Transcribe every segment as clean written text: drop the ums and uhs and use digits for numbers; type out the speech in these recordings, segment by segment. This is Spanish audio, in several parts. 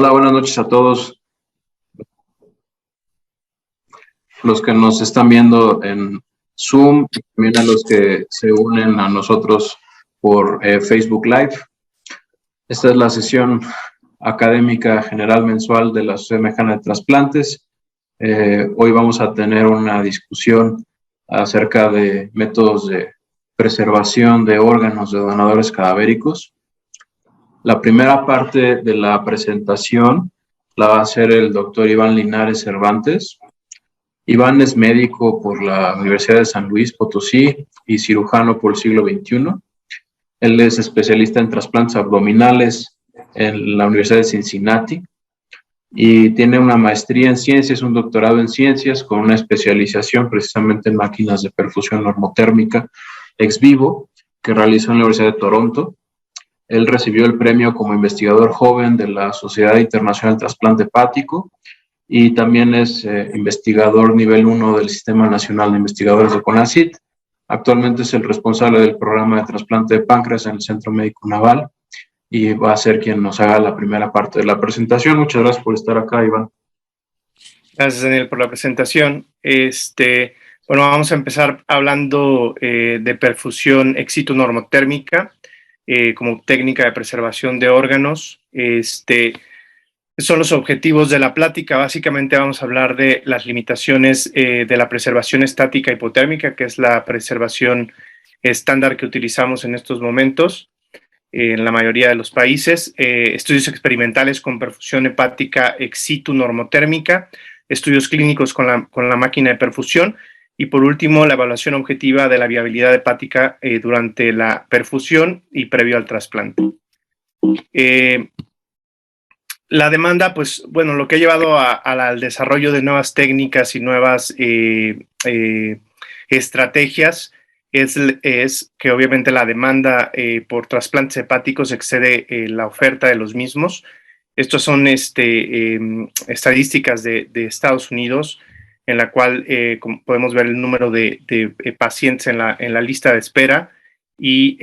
Hola, buenas noches a todos los que nos están viendo en Zoom y también a los que se unen a nosotros por Facebook Live. Esta es la sesión académica general mensual de la Sociedad Mexicana de Trasplantes. Hoy vamos a tener una discusión acerca de métodos de preservación de órganos de donadores cadavéricos. La primera parte de la presentación la va a hacer el doctor Iván Linares Cervantes. Iván es médico por la Universidad de San Luis Potosí y cirujano por el siglo XXI. Él es especialista en trasplantes abdominales en la Universidad de Cincinnati y tiene una maestría en ciencias, un doctorado en ciencias con una especialización precisamente en máquinas de perfusión normotérmica ex vivo que realizó en la Universidad de Toronto. Él recibió el premio como investigador joven de la Sociedad Internacional de Trasplante Hepático y también es investigador nivel 1 del Sistema Nacional de Investigadores de CONACYT. Actualmente es el responsable del programa de trasplante de páncreas en el Centro Médico Naval y va a ser quien nos haga la primera parte de la presentación. Muchas gracias por estar acá, Iván. Gracias, Daniel, por la presentación. Bueno, vamos a empezar hablando de perfusión ex situ normotérmica como técnica de preservación de órganos. Son los objetivos de la plática. Básicamente vamos a hablar de las limitaciones de la preservación estática hipotérmica, que es la preservación estándar que utilizamos en estos momentos en la mayoría de los países. Estudios experimentales con perfusión hepática ex situ normotérmica, estudios clínicos con la máquina de perfusión y por último la evaluación objetiva de la viabilidad hepática durante la perfusión y previo al trasplante. La demanda, pues, bueno, lo que ha llevado al desarrollo de nuevas técnicas y nuevas estrategias es que obviamente la demanda por trasplantes hepáticos excede la oferta de los mismos. Estos son estadísticas de Estados Unidos, en la cual podemos ver el número de pacientes en la lista de espera y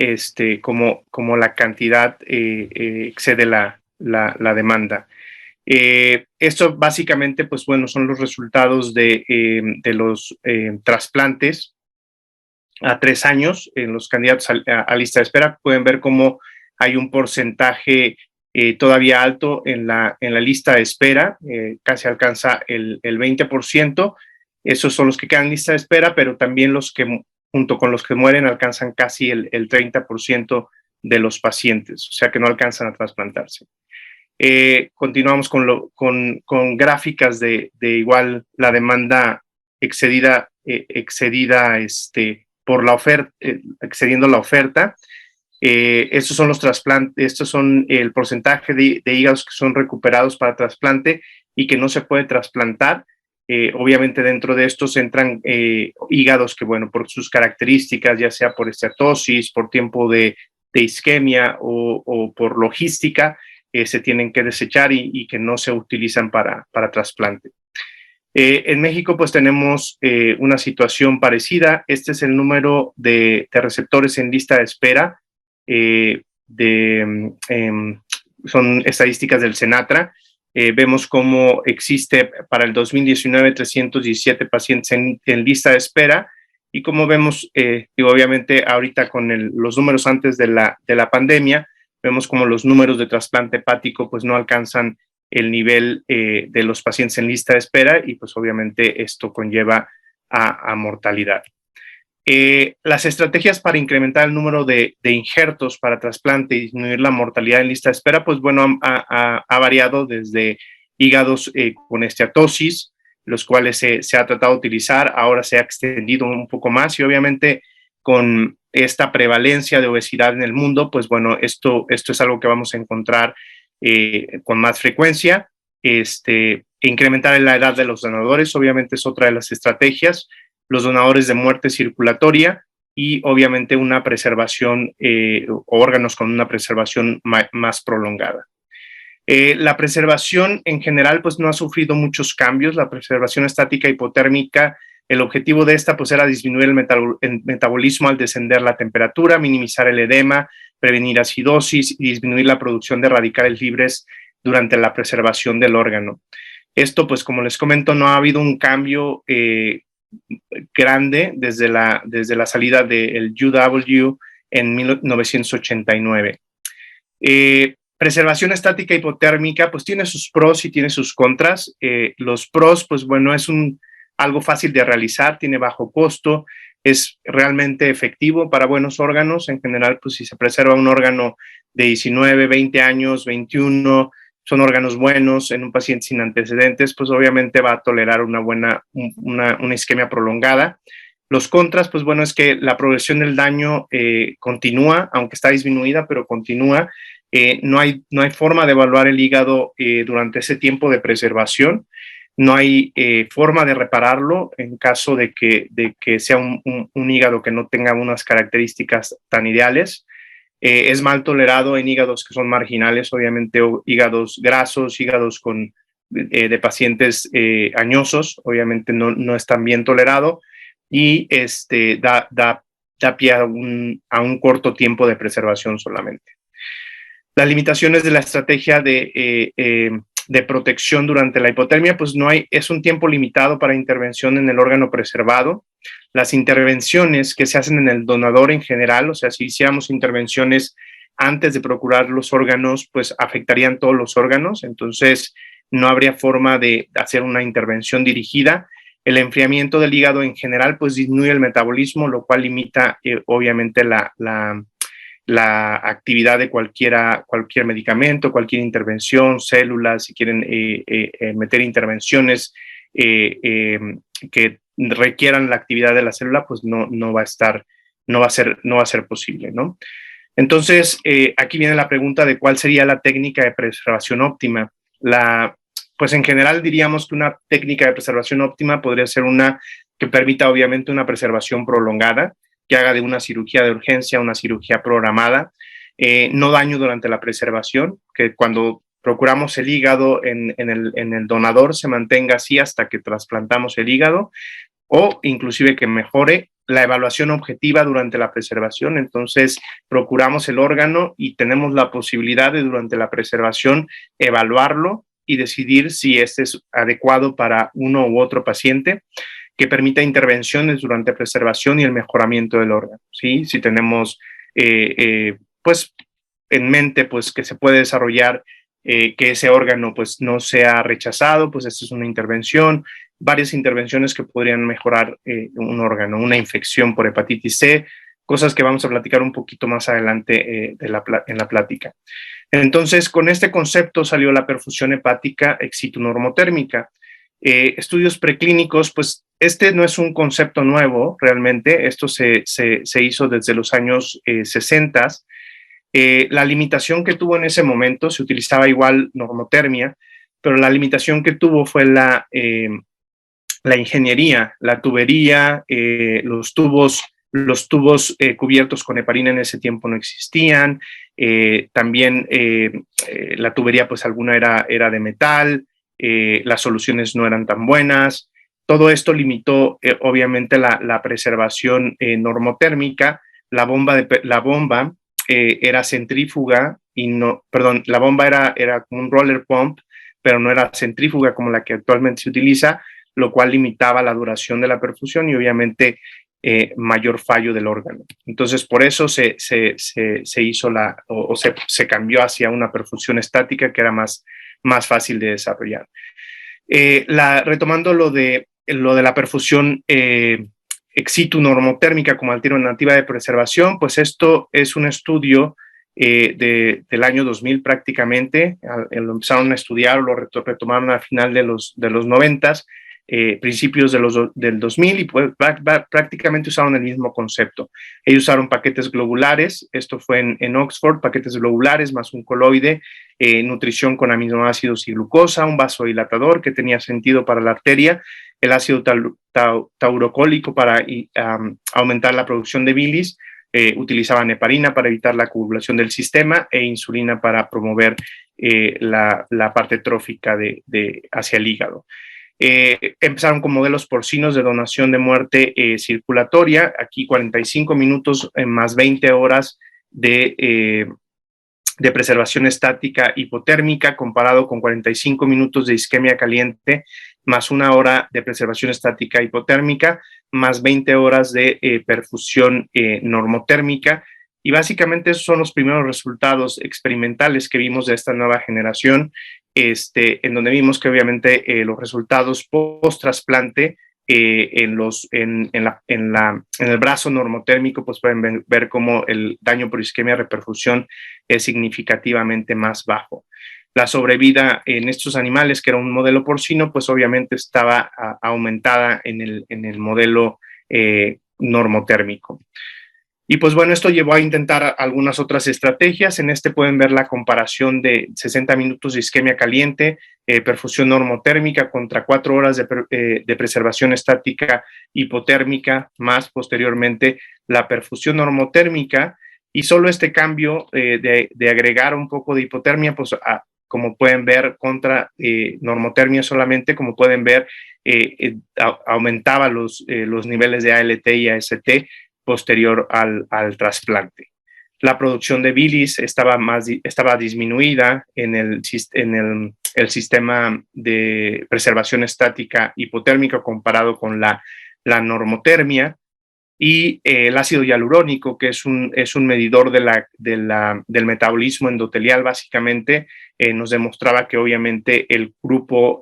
como la cantidad excede la demanda. Esto básicamente, pues bueno, son los resultados de los trasplantes a 3 años en los candidatos a lista de espera. Pueden ver cómo hay un porcentaje todavía alto en la lista de espera, casi alcanza el 20%. Esos son los que quedan en lista de espera, pero también los que, junto con los que mueren, alcanzan casi el 30% de los pacientes, o sea que no alcanzan a trasplantarse. Continuamos con gráficas de igual la demanda excedida por la oferta, excediendo la oferta. Estos son los trasplantes, estos son el porcentaje de hígados que son recuperados para trasplante y que no se puede trasplantar. Obviamente dentro de estos entran hígados que, bueno, por sus características, ya sea por esteatosis, por tiempo de isquemia o por logística, se tienen que desechar y que no se utilizan para trasplante. En México, pues tenemos una situación parecida. Este es el número de receptores en lista de espera. Son estadísticas del Senatra. Vemos cómo existe para el 2019 317 pacientes en lista de espera y como vemos, obviamente ahorita con los números antes de la pandemia, vemos como los números de trasplante hepático pues no alcanzan el nivel de los pacientes en lista de espera y pues obviamente esto conlleva a mortalidad. Las estrategias para incrementar el número de injertos para trasplante y disminuir la mortalidad en lista de espera, pues bueno, ha variado desde hígados con esteatosis, los cuales se ha tratado de utilizar, ahora se ha extendido un poco más y obviamente con esta prevalencia de obesidad en el mundo, pues bueno, esto es algo que vamos a encontrar con más frecuencia. Incrementar la edad de los donadores, obviamente es otra de las estrategias, los donadores de muerte circulatoria y obviamente una preservación, órganos con una preservación más prolongada. La preservación en general pues no ha sufrido muchos cambios. La preservación estática hipotérmica, el objetivo de esta pues era disminuir el metabolismo al descender la temperatura, minimizar el edema, prevenir acidosis y disminuir la producción de radicales libres durante la preservación del órgano. Esto, pues como les comento, no ha habido un cambio grande desde la salida del UW en 1989. Preservación estática hipotérmica, pues tiene sus pros y tiene sus contras. Los pros, pues bueno, es algo fácil de realizar, tiene bajo costo, es realmente efectivo para buenos órganos. En general, pues si se preserva un órgano de 19, 20 años, 21, son órganos buenos en un paciente sin antecedentes, pues obviamente va a tolerar una isquemia prolongada. Los contras, pues bueno, es que la progresión del daño continúa, aunque está disminuida, pero continúa. No hay forma de evaluar el hígado durante ese tiempo de preservación. No hay forma de repararlo en caso de que sea un hígado que no tenga unas características tan ideales. Es mal tolerado en hígados que son marginales, obviamente, o hígados grasos, hígados de pacientes añosos, obviamente no es tan bien tolerado, y da pie a un corto tiempo de preservación solamente. Las limitaciones de la estrategia de protección durante la hipotermia, pues es un tiempo limitado para intervención en el órgano preservado. Las intervenciones que se hacen en el donador en general, o sea, si hiciéramos intervenciones antes de procurar los órganos, pues afectarían todos los órganos, entonces no habría forma de hacer una intervención dirigida. El enfriamiento del hígado en general, pues disminuye el metabolismo, lo cual limita obviamente la actividad de cualquier medicamento, cualquier intervención, células, si quieren meter intervenciones que requieran la actividad de la célula, pues no va a ser posible, ¿no? Entonces, aquí viene la pregunta de cuál sería la técnica de preservación óptima. Pues en general diríamos que una técnica de preservación óptima podría ser una que permita obviamente una preservación prolongada, que haga de una cirugía de urgencia una cirugía programada, no daño durante la preservación, que cuando procuramos el hígado en el donador se mantenga así hasta que trasplantamos el hígado, o inclusive que mejore la evaluación objetiva durante la preservación. Entonces procuramos el órgano y tenemos la posibilidad de durante la preservación evaluarlo y decidir si este es adecuado para uno u otro paciente, que permita intervenciones durante preservación y el mejoramiento del órgano, ¿sí? Si tenemos, pues, en mente, pues, que se puede desarrollar que ese órgano, pues, no sea rechazado, pues, esta es una intervención, varias intervenciones que podrían mejorar un órgano, una infección por hepatitis C, cosas que vamos a platicar un poquito más adelante en la plática. Entonces, con este concepto salió la perfusión hepática ex situ normotérmica. Estudios preclínicos, pues este no es un concepto nuevo realmente, esto se hizo desde los años 60. La limitación que tuvo en ese momento, se utilizaba igual normotermia, pero la limitación que tuvo fue la ingeniería, la tubería, los tubos cubiertos con heparina en ese tiempo no existían, también la tubería pues alguna era de metal, las soluciones no eran tan buenas. Todo esto limitó obviamente la preservación normotérmica. La bomba era centrífuga y la bomba era como un roller pump, pero no era centrífuga como la que actualmente se utiliza, lo cual limitaba la duración de la perfusión y obviamente mayor fallo del órgano. Entonces, por eso se hizo se cambió hacia una perfusión estática que era más fácil de desarrollar. Retomando lo de la perfusión ex situ normotérmica como alternativa de preservación, pues esto es un estudio del año 2000 prácticamente, lo empezaron a estudiar, lo retomaron al final de los 90s, principios del 2000 y pues prácticamente usaron el mismo concepto. Ellos usaron paquetes globulares, esto fue en Oxford, paquetes globulares más un coloide, nutrición con aminoácidos y glucosa, un vasodilatador que tenía sentido para la arteria, el ácido taurocólico para aumentar la producción de bilis, utilizaban heparina para evitar la coagulación del sistema e insulina para promover la parte trófica hacia el hígado. Empezaron con modelos porcinos de donación de muerte circulatoria, aquí 45 minutos más 20 horas de de preservación estática hipotérmica comparado con 45 minutos de isquemia caliente, más 1 hora de preservación estática hipotérmica, más 20 horas de perfusión normotérmica. Y básicamente esos son los primeros resultados experimentales que vimos de esta nueva generación, en donde vimos que obviamente los resultados post-trasplante en el brazo normotérmico, pues pueden ver cómo el daño por isquemia reperfusión es significativamente más bajo. La sobrevida en estos animales, que era un modelo porcino, pues obviamente estaba aumentada en el modelo normotérmico. Y pues bueno, esto llevó a intentar algunas otras estrategias. En este pueden ver la comparación de 60 minutos de isquemia caliente, perfusión normotérmica contra 4 horas de preservación estática hipotérmica, más posteriormente la perfusión normotérmica. Y solo este cambio de agregar un poco de hipotermia, pues como pueden ver, contra normotermia solamente, como pueden ver, aumentaba los niveles de ALT y AST posterior al trasplante. La producción de bilis estaba disminuida en el sistema de preservación estática hipotérmica comparado con la normotermia, y el ácido hialurónico, que es un medidor del metabolismo endotelial, básicamente nos demostraba que obviamente el grupo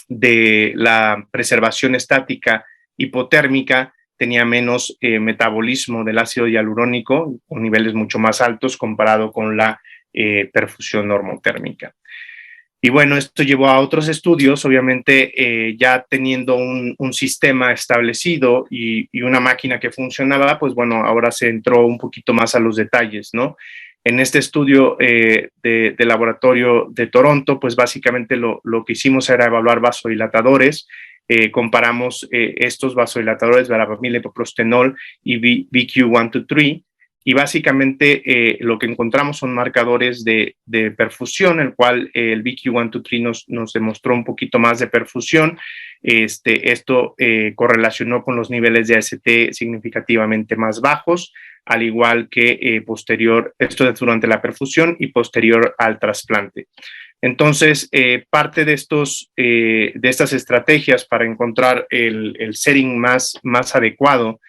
de la preservación estática hipotérmica tenía menos metabolismo del ácido hialurónico, con niveles mucho más altos comparado con la perfusión normotérmica. Y bueno, esto llevó a otros estudios, obviamente ya teniendo un sistema establecido y una máquina que funcionaba, pues bueno, ahora se entró un poquito más a los detalles, ¿no? En este estudio de laboratorio de Toronto, pues básicamente lo que hicimos era evaluar vasodilatadores. Comparamos estos vasodilatadores, verapamil, epoprostenol y VQ123, y básicamente lo que encontramos son marcadores de perfusión, el cual el VQ123 nos demostró un poquito más de perfusión. Esto correlacionó con los niveles de AST significativamente más bajos, al igual que esto es durante la perfusión y posterior al trasplante. Entonces, parte de estas estrategias para encontrar el setting más adecuado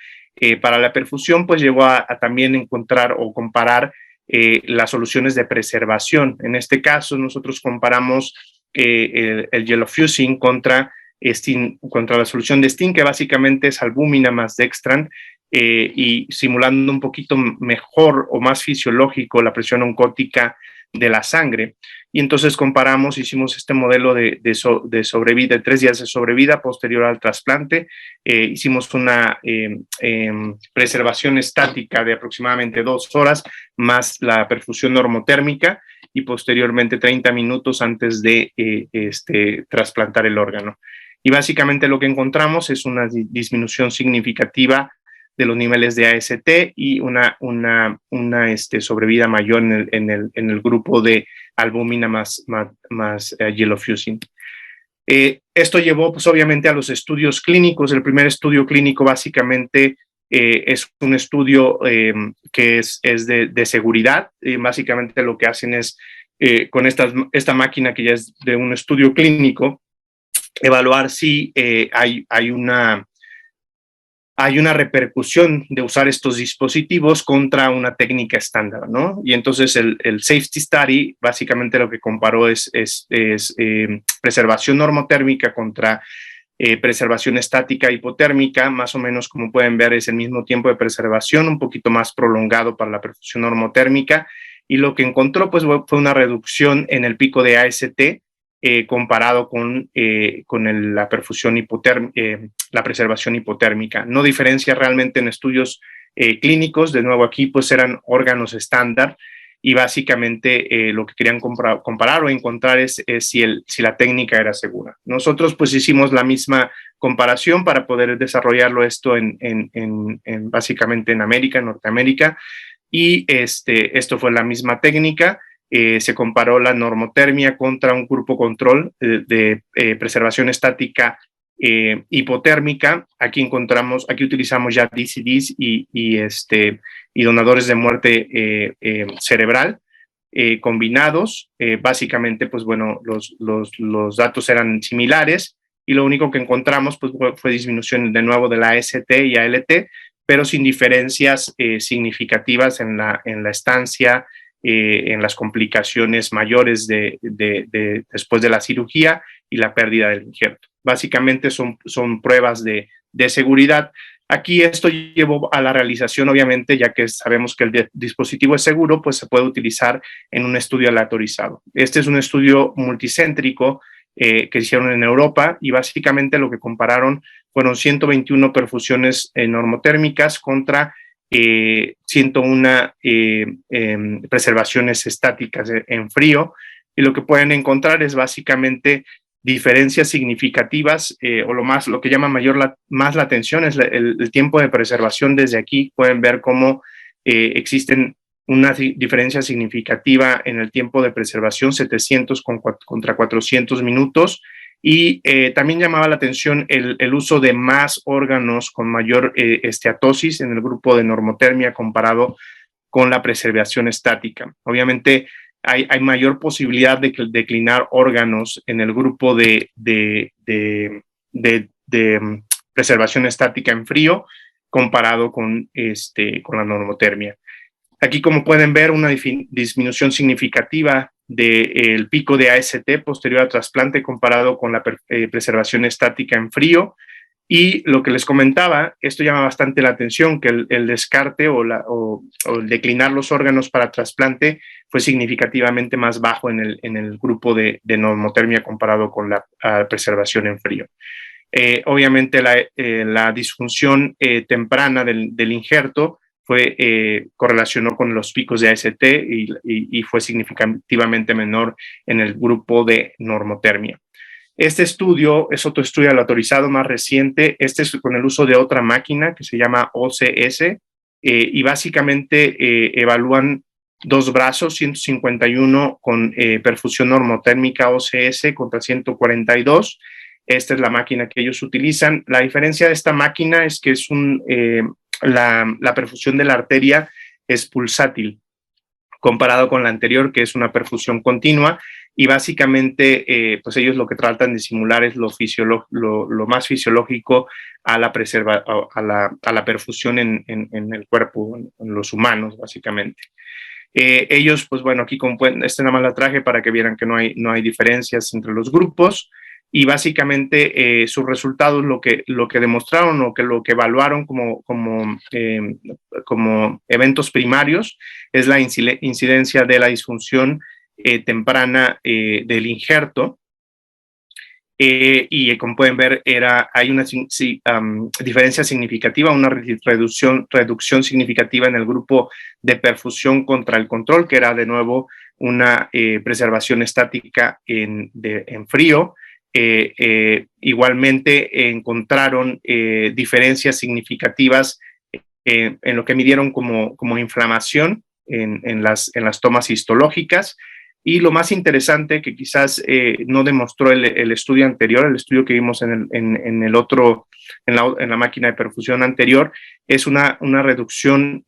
para la perfusión, pues llevó a también encontrar o comparar las soluciones de preservación. En este caso, nosotros comparamos el Gelofusing contra la solución de STIN, que básicamente es albúmina más Dextran, y simulando un poquito mejor o más fisiológico la presión oncótica de la sangre. Y entonces comparamos, hicimos este modelo de sobrevida, de 3 días de sobrevida posterior al trasplante. Hicimos una preservación estática de aproximadamente 2 horas, más la perfusión normotérmica, y posteriormente 30 minutos antes de trasplantar el órgano. Y básicamente lo que encontramos es una disminución significativa de los niveles de AST y una sobrevida mayor en el grupo de albúmina más Gelofusing. Esto llevó pues obviamente a los estudios clínicos. El primer estudio clínico básicamente es un estudio que es de seguridad. Básicamente lo que hacen es con esta máquina que ya es de un estudio clínico, evaluar si hay una repercusión de usar estos dispositivos contra una técnica estándar, ¿no? Y entonces el Safety Study básicamente lo que comparó es preservación normotérmica contra preservación estática hipotérmica. Más o menos, como pueden ver, es el mismo tiempo de preservación, un poquito más prolongado para la perfusión normotérmica, y lo que encontró pues fue una reducción en el pico de AST comparado con la preservación hipotérmica. No diferencia realmente en estudios clínicos. De nuevo, aquí pues eran órganos estándar, y básicamente lo que querían comparar o encontrar es si la técnica era segura. Nosotros pues hicimos la misma comparación para poder desarrollarlo esto básicamente en Norteamérica, y esto fue la misma técnica. Se comparó la normotermia contra un grupo control de preservación estática hipotérmica. Aquí utilizamos ya DCDs y donadores de muerte cerebral. combinados. Básicamente, pues bueno, los datos eran similares y lo único que encontramos pues, fue disminución de nuevo de la AST y ALT, pero sin diferencias significativas en la estancia, en las complicaciones mayores después de la cirugía y la pérdida del injerto. Básicamente son pruebas de seguridad. Aquí esto llevó a la realización, obviamente, ya que sabemos que el dispositivo es seguro, pues se puede utilizar en un estudio aleatorizado. Este es un estudio multicéntrico que hicieron en Europa y básicamente lo que compararon fueron 121 perfusiones normotérmicas contra 101 preservaciones estáticas en frío, y lo que pueden encontrar es básicamente diferencias significativas o lo que llama más la atención es el tiempo de preservación. Desde aquí pueden ver cómo existen una diferencia significativa en el tiempo de preservación, 700 contra 400 minutos, y también llamaba la atención el uso de más órganos con mayor esteatosis en el grupo de normotermia comparado con la preservación estática. Obviamente hay mayor posibilidad de declinar órganos en el grupo de preservación estática en frío comparado con la normotermia. Aquí, como pueden ver, una disminución significativa del pico de AST posterior al trasplante comparado con la preservación estática en frío. Y lo que les comentaba, esto llama bastante la atención, que el descarte o el declinar los órganos para trasplante fue significativamente más bajo en el grupo de normotermia comparado con la preservación en frío. Obviamente la disfunción temprana del injerto correlacionó con los picos de AST y fue significativamente menor en el grupo de normotermia. Este estudio es otro estudio aleatorizado más reciente. Este es con el uso de otra máquina que se llama OCS y básicamente evalúan dos brazos, 151 con perfusión normotérmica OCS contra 142. Esta es la máquina que ellos utilizan. La diferencia de esta máquina es que es la perfusión de la arteria es pulsátil comparado con la anterior, que es una perfusión continua, y básicamente pues ellos lo que tratan de simular es lo más fisiológico a la perfusión en el cuerpo, en los humanos, básicamente. Ellos, pues bueno, aquí nada más la traje para que vieran que no hay diferencias entre los grupos, y básicamente sus resultados lo que demostraron o lo que evaluaron como eventos primarios es la incidencia de la disfunción temprana del injerto, y como pueden ver hay una diferencia significativa, una reducción significativa en el grupo de perfusión contra el control, que era de nuevo una preservación estática en frío. Igualmente encontraron diferencias significativas en lo que midieron como inflamación en las tomas histológicas. Y lo más interesante que quizás no demostró el estudio anterior, el estudio que vimos en la máquina de perfusión anterior, es una reducción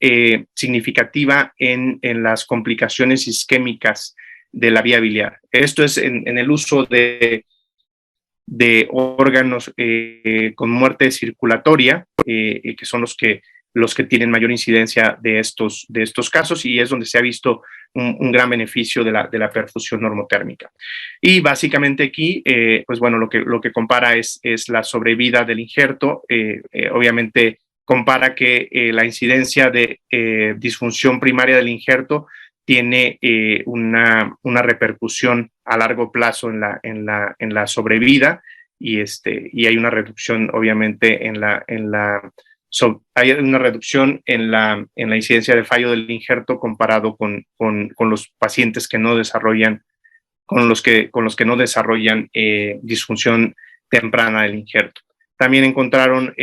significativa en las complicaciones isquémicas de la vía biliar. Esto es en el uso de órganos con muerte circulatoria, que son los que tienen mayor incidencia de estos casos, y es donde se ha visto un gran beneficio de la perfusión normotérmica. Y básicamente aquí, pues bueno, lo que compara es la sobrevida del injerto. Obviamente compara que la incidencia de disfunción primaria del injerto tiene una repercusión a largo plazo en la sobrevida, y hay una reducción obviamente hay una reducción en la incidencia de fallo del injerto comparado con los pacientes que no desarrollan, con los que no desarrollan disfunción temprana del injerto. También encontraron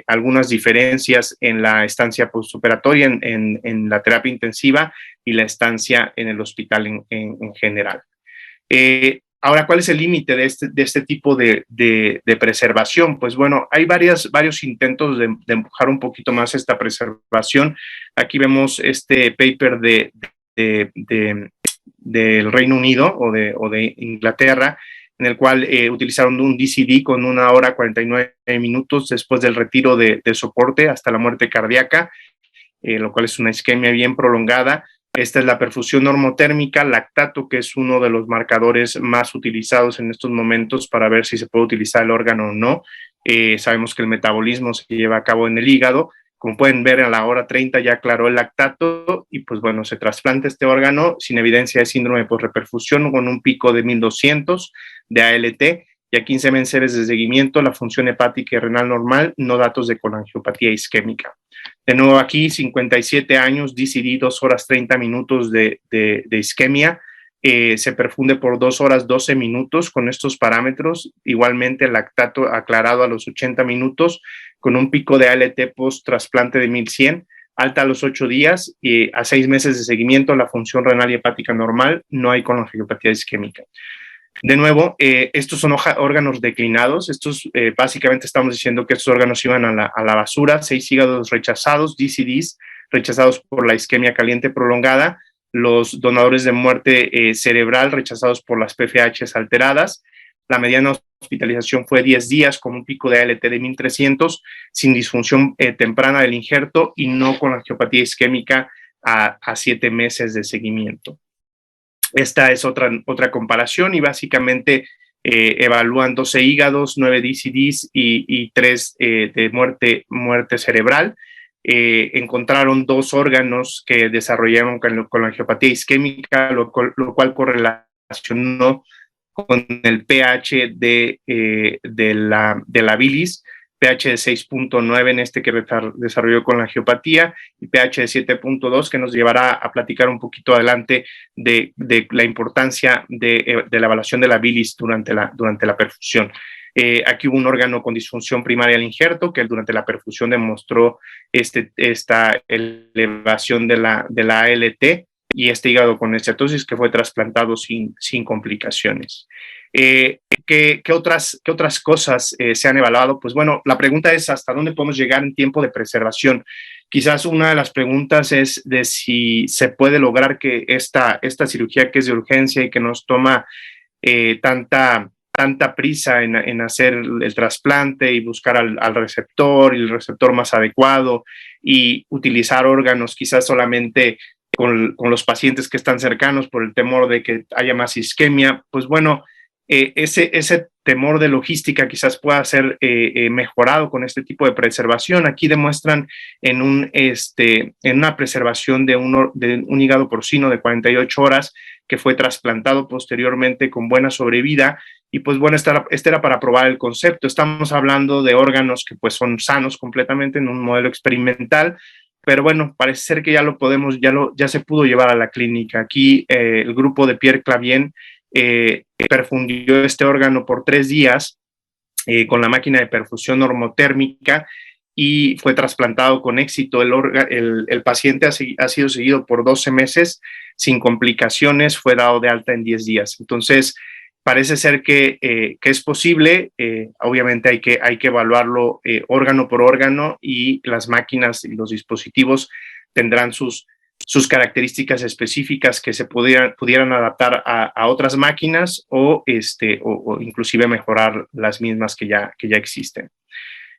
algunas diferencias en la estancia postoperatoria en la terapia intensiva y la estancia en el hospital en general. Ahora, ¿cuál es el límite de este tipo de preservación? Pues bueno, hay varios intentos de empujar un poquito más esta preservación. Aquí vemos este paper de del Reino Unido o de Inglaterra, en el cual utilizaron un DCD con 1 hora 49 minutos después del retiro de soporte hasta la muerte cardíaca, lo cual es una isquemia bien prolongada. Esta es la perfusión normotérmica, lactato, que es uno de los marcadores más utilizados en estos momentos para ver si se puede utilizar el órgano o no. Sabemos que el metabolismo se lleva a cabo en el hígado. Como pueden ver, a la hora 30 ya aclaró el lactato y pues bueno, se trasplanta este órgano sin evidencia de síndrome de posreperfusión con un pico de 1200 de ALT y a 15 meses de seguimiento, la función hepática y renal normal, no datos de colangiopatía isquémica. De nuevo aquí, 57 años, DCD, 2 horas 30 minutos de isquemia, se perfunde por 2 horas 12 minutos con estos parámetros, igualmente el lactato aclarado a los 80 minutos con un pico de ALT post-trasplante de 1100, alta a los 8 días y a 6 meses de seguimiento, la función renal y hepática normal, no hay colangiopatía isquémica. De nuevo, estos son órganos declinados. Estos básicamente estamos diciendo que estos órganos iban a la basura. 6 hígados rechazados, DCDs, rechazados por la isquemia caliente prolongada. Los donadores de muerte cerebral rechazados por las PFHs alteradas. La mediana hospitalización fue 10 días con un pico de ALT de 1300, sin disfunción temprana del injerto y no con angiopatía isquémica a 7 meses de seguimiento. Esta es otra comparación y básicamente evalúan 12 hígados, 9 DCDs y 3 de muerte cerebral. Encontraron 2 órganos que desarrollaron con la angiopatía isquémica, lo cual correlacionó con el pH de la bilis, pH de 6.9 en este que desarrolló con la angiopatía y pH de 7.2 que nos llevará a platicar un poquito adelante de la importancia de la evaluación de la bilis durante la perfusión. Aquí hubo un órgano con disfunción primaria del injerto que durante la perfusión demostró esta elevación de la ALT y este hígado con esteatosis que fue trasplantado sin complicaciones. ¿Qué otras cosas se han evaluado? Pues bueno, la pregunta es ¿hasta dónde podemos llegar en tiempo de preservación? Quizás una de las preguntas es de si se puede lograr que esta cirugía que es de urgencia y que nos toma tanta prisa en hacer el trasplante y buscar al receptor y el receptor más adecuado y utilizar órganos quizás solamente con los pacientes que están cercanos por el temor de que haya más isquemia, pues bueno, ese temor de logística quizás pueda ser mejorado con este tipo de preservación. Aquí demuestran en una preservación de un hígado porcino de 48 horas que fue trasplantado posteriormente con buena sobrevida. Y pues bueno, este era para probar el concepto. Estamos hablando de órganos que pues son sanos completamente en un modelo experimental, pero bueno, parece ser que ya se pudo llevar a la clínica. Aquí el grupo de Pierre Clavien perfundió este órgano por 3 días con la máquina de perfusión normotérmica y fue trasplantado con éxito. El paciente ha sido seguido por 12 meses sin complicaciones, fue dado de alta en 10 días. Entonces, parece ser que es posible. Obviamente hay que evaluarlo órgano por órgano y las máquinas y los dispositivos tendrán sus características específicas que se pudieran adaptar a otras máquinas o inclusive mejorar las mismas que ya existen.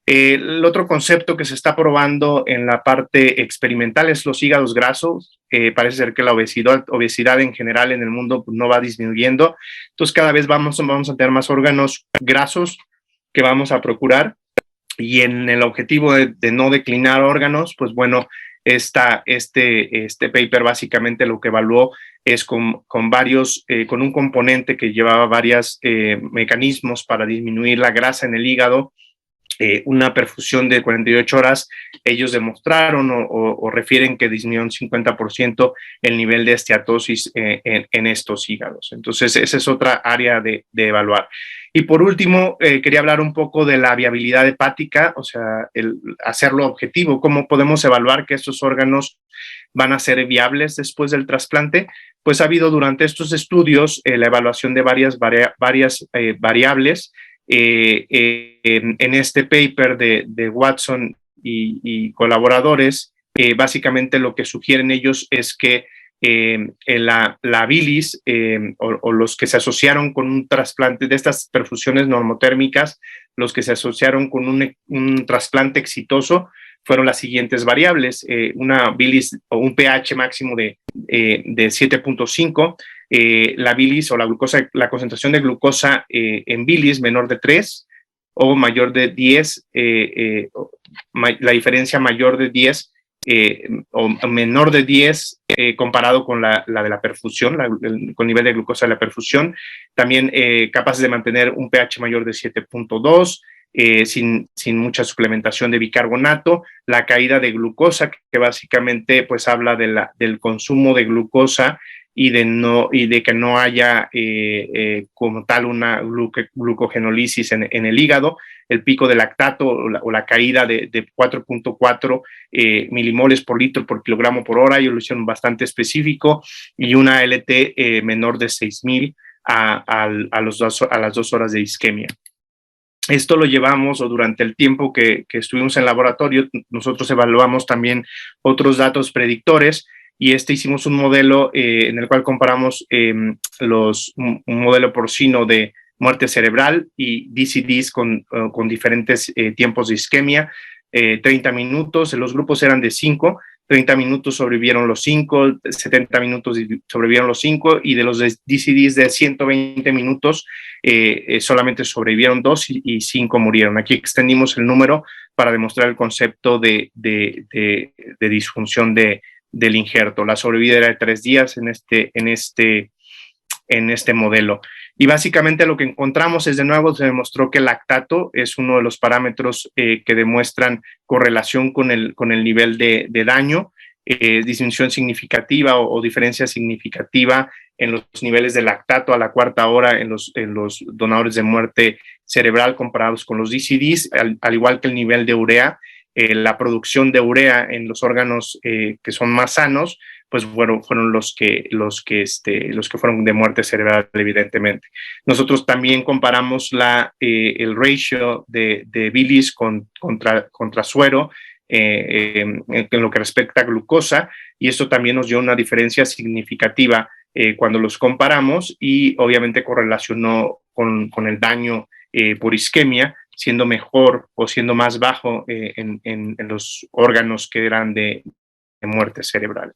El otro concepto que se está probando en la parte experimental es los hígados grasos. Parece ser que la obesidad en general en el mundo no va disminuyendo. Entonces cada vez vamos a tener más órganos grasos que vamos a procurar y en el objetivo de no declinar órganos, pues bueno, este paper básicamente lo que evaluó es con un componente que llevaba varios mecanismos para disminuir la grasa en el hígado, una perfusión de 48 horas, ellos demostraron o refieren que disminuyó un 50% el nivel de esteatosis en estos hígados. Entonces, esa es otra área de evaluar. Y por último, quería hablar un poco de la viabilidad hepática, o sea, hacerlo objetivo, cómo podemos evaluar que estos órganos van a ser viables después del trasplante. Pues ha habido durante estos estudios la evaluación de varias variables. En este paper de Watson y colaboradores, básicamente lo que sugieren ellos es que la bilis o los que se asociaron con un trasplante de estas perfusiones normotérmicas, los que se asociaron con un trasplante exitoso, fueron las siguientes variables: una bilis o un pH máximo de 7.5, la bilis o la glucosa, la concentración de glucosa en bilis menor de 3 o mayor de 10, la diferencia mayor de 10 o menor de 10 comparado con la de la perfusión, con el nivel de glucosa de la perfusión. También capaces de mantener un pH mayor de 7.2, sin mucha suplementación de bicarbonato. La caída de glucosa, que básicamente pues habla del consumo de glucosa y de que no haya como tal una glucogenólisis en el hígado. El pico de lactato o la caída de 4.4 milimoles por litro por kilogramo por hora, ellos lo hicieron bastante específico, y una LT menor de 6,000 a las 2 horas de isquemia. Esto lo llevamos, o durante el tiempo que estuvimos en laboratorio, nosotros evaluamos también otros datos predictores, y hicimos un modelo en el cual comparamos un modelo porcino de muerte cerebral y DCDs con diferentes tiempos de isquemia, 30 minutos, los grupos eran de 5, 30 minutos sobrevivieron los 5, 70 minutos sobrevivieron los 5, y de los DCDs de 120 minutos solamente sobrevivieron 2 y 5 murieron. Aquí extendimos el número para demostrar el concepto de disfunción del injerto. La sobrevida era de 3 días en este modelo. Y básicamente lo que encontramos es, de nuevo, se demostró que el lactato es uno de los parámetros que demuestran correlación con el nivel de daño, disminución significativa o diferencia significativa en los niveles de lactato a la cuarta hora en los donadores de muerte cerebral comparados con los DCDs, al igual que el nivel de urea. La producción de urea en los órganos que son más sanos, pues fueron los que fueron de muerte cerebral, evidentemente. Nosotros también comparamos el ratio de bilis contra suero en lo que respecta a glucosa, y esto también nos dio una diferencia significativa cuando los comparamos, y obviamente correlacionó con el daño por isquemia, siendo mejor o siendo más bajo en los órganos que eran de muerte cerebral.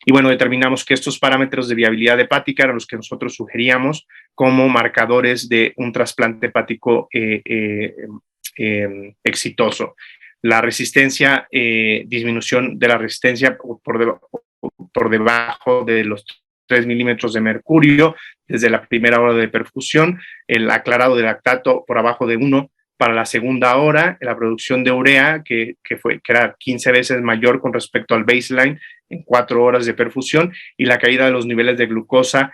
Y bueno, determinamos que estos parámetros de viabilidad hepática eran los que nosotros sugeríamos como marcadores de un trasplante hepático exitoso. La resistencia, disminución de la resistencia por debajo de los 3 milímetros de mercurio desde la primera hora de perfusión, el aclarado de lactato por abajo de 1 para la segunda hora, la producción de urea, que era 15 veces mayor con respecto al baseline en 4 horas de perfusión, y la caída de los niveles de glucosa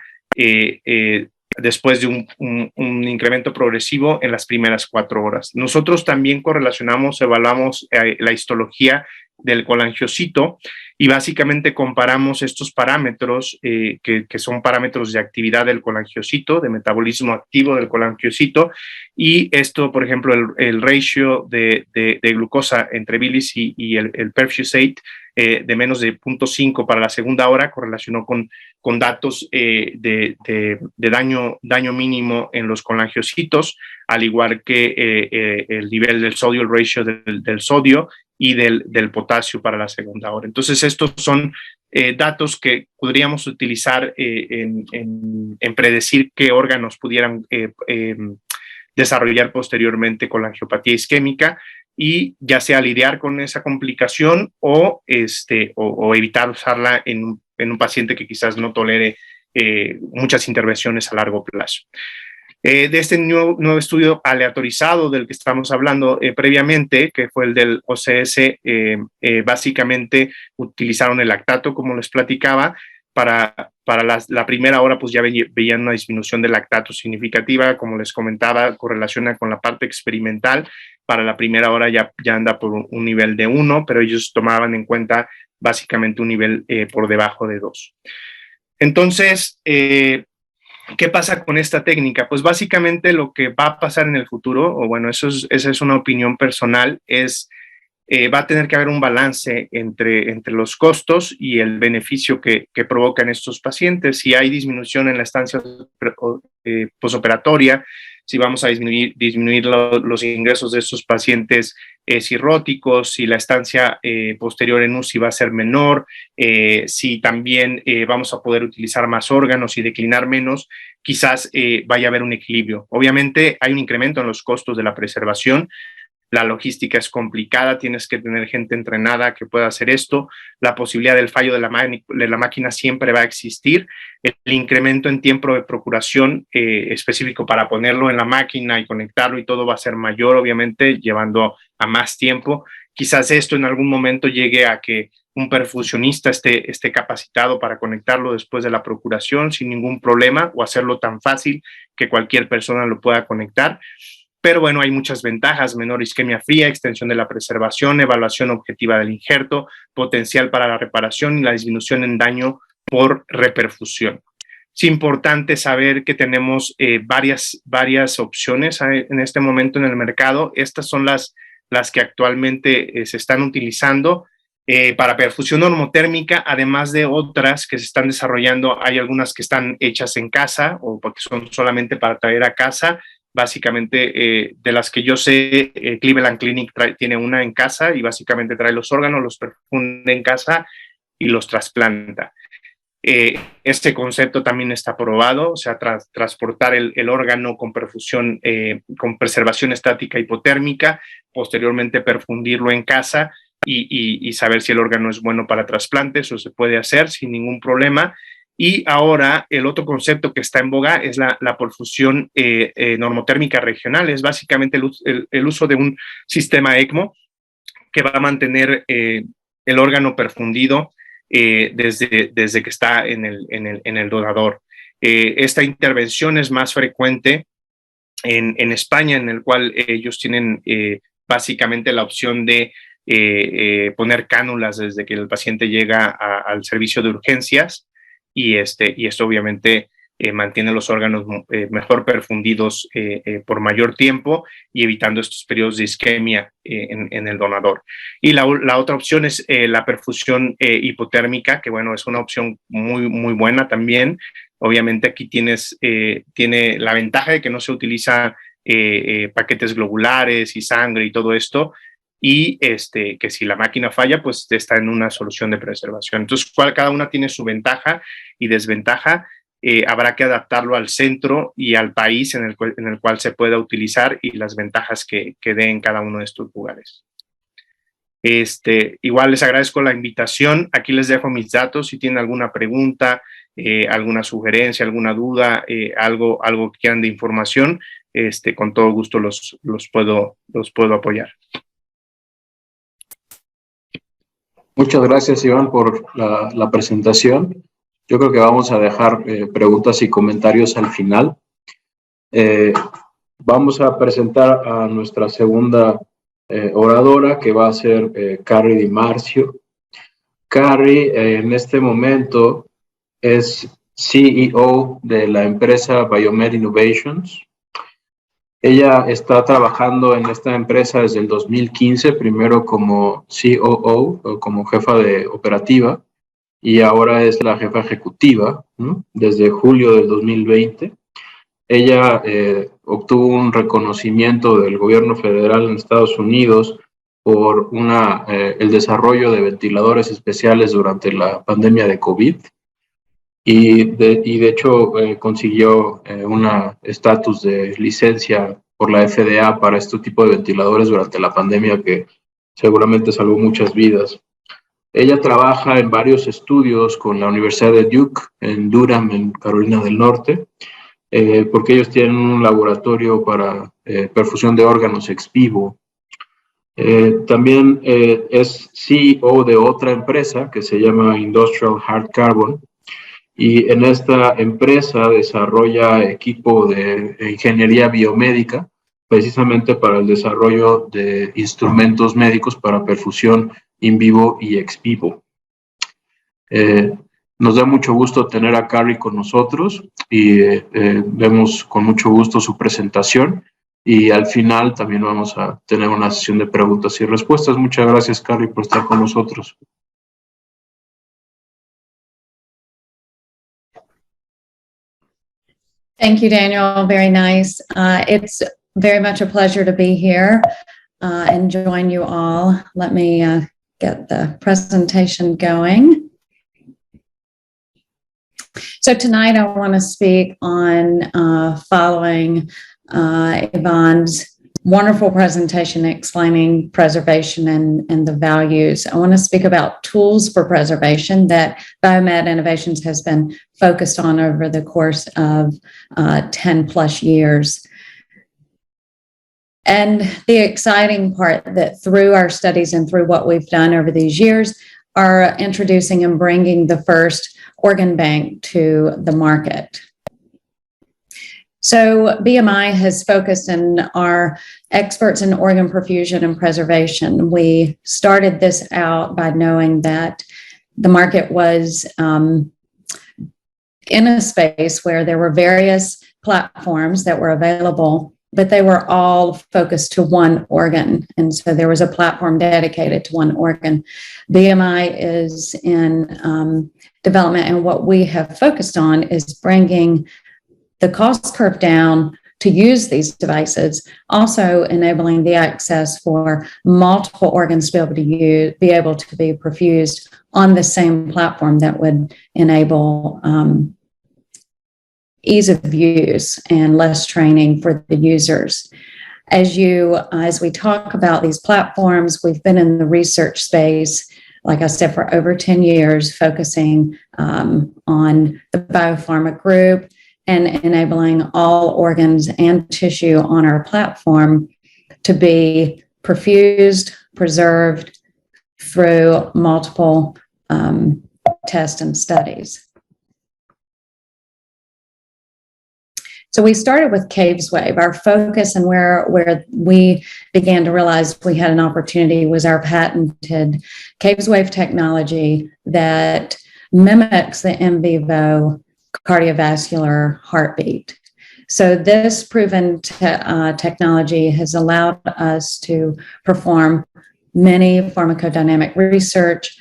después de un incremento progresivo en las primeras 4 horas. Nosotros también evaluamos la histología del colangiocito, y básicamente comparamos estos parámetros que son parámetros de actividad del colangiocito, de metabolismo activo del colangiocito, y esto, por ejemplo, el ratio de glucosa entre bilis y el perfusate de menos de 0.5 para la segunda hora correlacionó con datos de daño mínimo en los colangiocitos, al igual que el nivel del sodio, el ratio del sodio y del potasio para la segunda hora. Entonces, estos son datos que podríamos utilizar en predecir qué órganos pudieran desarrollar posteriormente colangiopatía isquémica, y ya sea lidiar con esa complicación o evitar usarla en un paciente que quizás no tolere muchas intervenciones a largo plazo. De este nuevo estudio aleatorizado del que estamos hablando previamente, que fue el del OCS, básicamente utilizaron el lactato, como les platicaba. Para la primera hora, pues ya veían una disminución del lactato significativa, como les comentaba, correlaciona con la parte experimental. Para la primera hora ya anda por un nivel de 1, pero ellos tomaban en cuenta básicamente un nivel por debajo de 2. Entonces, ¿qué pasa con esta técnica? Pues básicamente lo que va a pasar en el futuro, o bueno, esa es una opinión personal, es va a tener que haber un balance entre los costos y el beneficio que provocan estos pacientes. Si hay disminución en la estancia posoperatoria, si vamos a disminuir los ingresos de estos pacientes cirróticos, si la estancia posterior en UCI va a ser menor, si también vamos a poder utilizar más órganos y declinar menos, quizás vaya a haber un equilibrio. Obviamente hay un incremento en los costos de la preservación. La logística es complicada, tienes que tener gente entrenada que pueda hacer esto. La posibilidad del fallo de la máquina siempre va a existir. El incremento en tiempo de procuración específico para ponerlo en la máquina y conectarlo y todo va a ser mayor, obviamente, llevando a más tiempo. Quizás esto en algún momento llegue a que un perfusionista esté capacitado para conectarlo después de la procuración sin ningún problema, o hacerlo tan fácil que cualquier persona lo pueda conectar. Pero bueno, hay muchas ventajas: menor isquemia fría, extensión de la preservación, evaluación objetiva del injerto, potencial para la reparación y la disminución en daño por reperfusión. Es importante saber que tenemos varias opciones en este momento en el mercado. Estas son las que actualmente se están utilizando para perfusión normotérmica, además de otras que se están desarrollando. Hay algunas que están hechas en casa o porque son solamente para traer a casa. Básicamente, de las que yo sé, Cleveland Clinic tiene una en casa y básicamente trae los órganos, los perfunde en casa y los trasplanta. Este concepto también está probado, o sea, transportar el órgano con perfusión, con preservación estática hipotérmica, posteriormente perfundirlo en casa y saber si el órgano es bueno para trasplante. Eso se puede hacer sin ningún problema. Y ahora el otro concepto que está en boga es la perfusión normotérmica regional. Es básicamente el uso de un sistema ECMO que va a mantener el órgano perfundido desde que está en el donador. Esta intervención es más frecuente en España, en el cual ellos tienen básicamente la opción de poner cánulas desde que el paciente llega al servicio de urgencias. Y esto obviamente mantiene los órganos mejor perfundidos por mayor tiempo y evitando estos periodos de isquemia en el donador. Y la otra opción es la perfusión hipotérmica, que bueno, es una opción muy buena también. Obviamente aquí tiene la ventaja de que no se utiliza paquetes globulares y sangre y todo esto, y que si la máquina falla, pues está en una solución de preservación. Entonces, cada una tiene su ventaja y desventaja. Habrá que adaptarlo al centro y al país en el cual se pueda utilizar y las ventajas que dé en cada uno de estos lugares. Igual les agradezco la invitación. Aquí les dejo mis datos. Si tienen alguna pregunta, alguna sugerencia, alguna duda, algo que quieran de información, con todo gusto los puedo apoyar. Muchas gracias, Iván, por la presentación. Yo creo que vamos a dejar preguntas y comentarios al final. Vamos a presentar a nuestra segunda oradora, que va a ser Carrie Di Marcio. Carrie, en este momento, es CEO de la empresa Biomed Innovations. Ella está trabajando en esta empresa desde el 2015, primero como COO, o como jefa de operativa, y ahora es la jefa ejecutiva, ¿no? Desde julio del 2020. Ella obtuvo un reconocimiento del gobierno federal en Estados Unidos por el desarrollo de ventiladores especiales durante la pandemia de COVID. Y de hecho consiguió un estatus de licencia por la FDA para este tipo de ventiladores durante la pandemia, que seguramente salvó muchas vidas. Ella trabaja en varios estudios con la Universidad de Duke, en Durham, en Carolina del Norte, porque ellos tienen un laboratorio para perfusión de órganos ex vivo. También es CEO de otra empresa que se llama Industrial Hard Carbon, y en esta empresa desarrolla equipo de ingeniería biomédica precisamente para el desarrollo de instrumentos médicos para perfusión in vivo y ex vivo. Nos da mucho gusto tener a Carrie con nosotros y vemos con mucho gusto su presentación. Y al final también vamos a tener una sesión de preguntas y respuestas. Muchas gracias, Carrie, por estar con nosotros. Thank you, Daniel. Very nice. It's very much a pleasure to be here and join you all. Let me get the presentation going. So tonight I want to speak on following Yvonne's wonderful presentation explaining preservation and the values. I want to speak about tools for preservation that Biomed Innovations has been focused on over the course of 10 plus years. And the exciting part that through our studies and through what we've done over these years are introducing and bringing the first organ bank to the market. So BMI has focused in our experts in organ perfusion and preservation. We started this out by knowing that the market was in a space where there were various platforms that were available, but they were all focused to one organ. And so there was a platform dedicated to one organ. BMI is in development, and what we have focused on is bringing the cost curve down to use these devices, also enabling the access for multiple organs to be able to be perfused on the same platform that would enable ease of use and less training for the users. As we talk about these platforms, we've been in the research space, like I said, for over 10 years, focusing on the biopharma group and enabling all organs and tissue on our platform to be perfused, preserved through multiple tests and studies. So we started with CavesWave. Our focus and where we began to realize we had an opportunity was our patented CavesWave technology that mimics the in vivo cardiovascular heartbeat. So this proven technology has allowed us to perform many pharmacodynamic research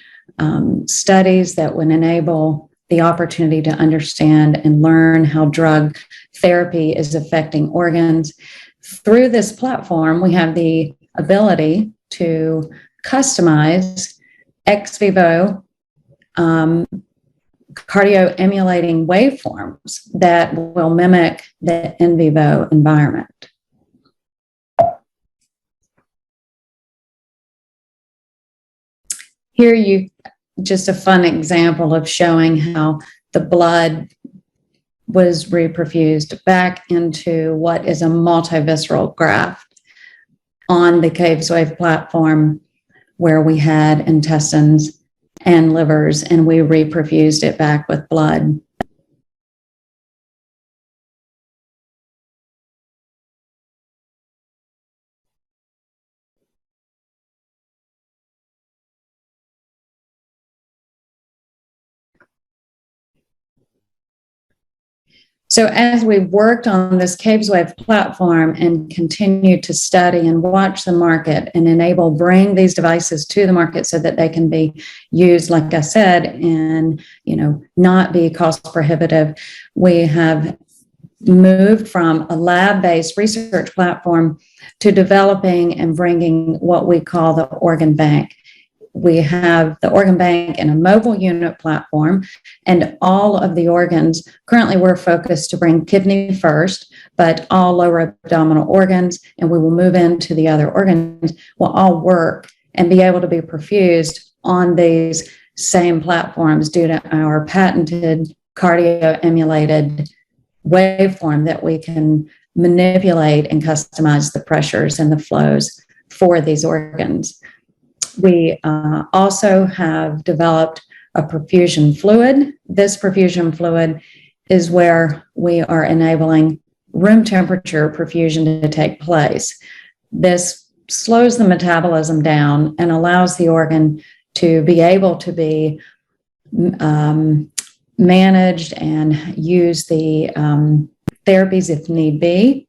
studies that would enable the opportunity to understand and learn how drug therapy is affecting organs. Through this platform, we have the ability to customize ex vivo cardio-emulating waveforms that will mimic the in vivo environment. Here just a fun example of showing how the blood was reperfused back into what is a multivisceral graft on the CavesWave platform, where we had intestines and livers, and we reperfused it back with blood. So as we worked on this CavesWave platform and continued to study and watch the market and bring these devices to the market so that they can be used, like I said, and not be cost prohibitive, we have moved from a lab-based research platform to developing and bringing what we call the organ bank. We have the organ bank in a mobile unit platform, and all of the organs, currently we're focused to bring kidney first, but all lower abdominal organs, and we will move into the other organs, will all work and be able to be perfused on these same platforms due to our patented cardio-emulated waveform that we can manipulate and customize the pressures and the flows for these organs. We also have developed a perfusion fluid. This perfusion fluid is where we are enabling room temperature perfusion to take place. This slows the metabolism down and allows the organ to be able to be managed and use the therapies if need be.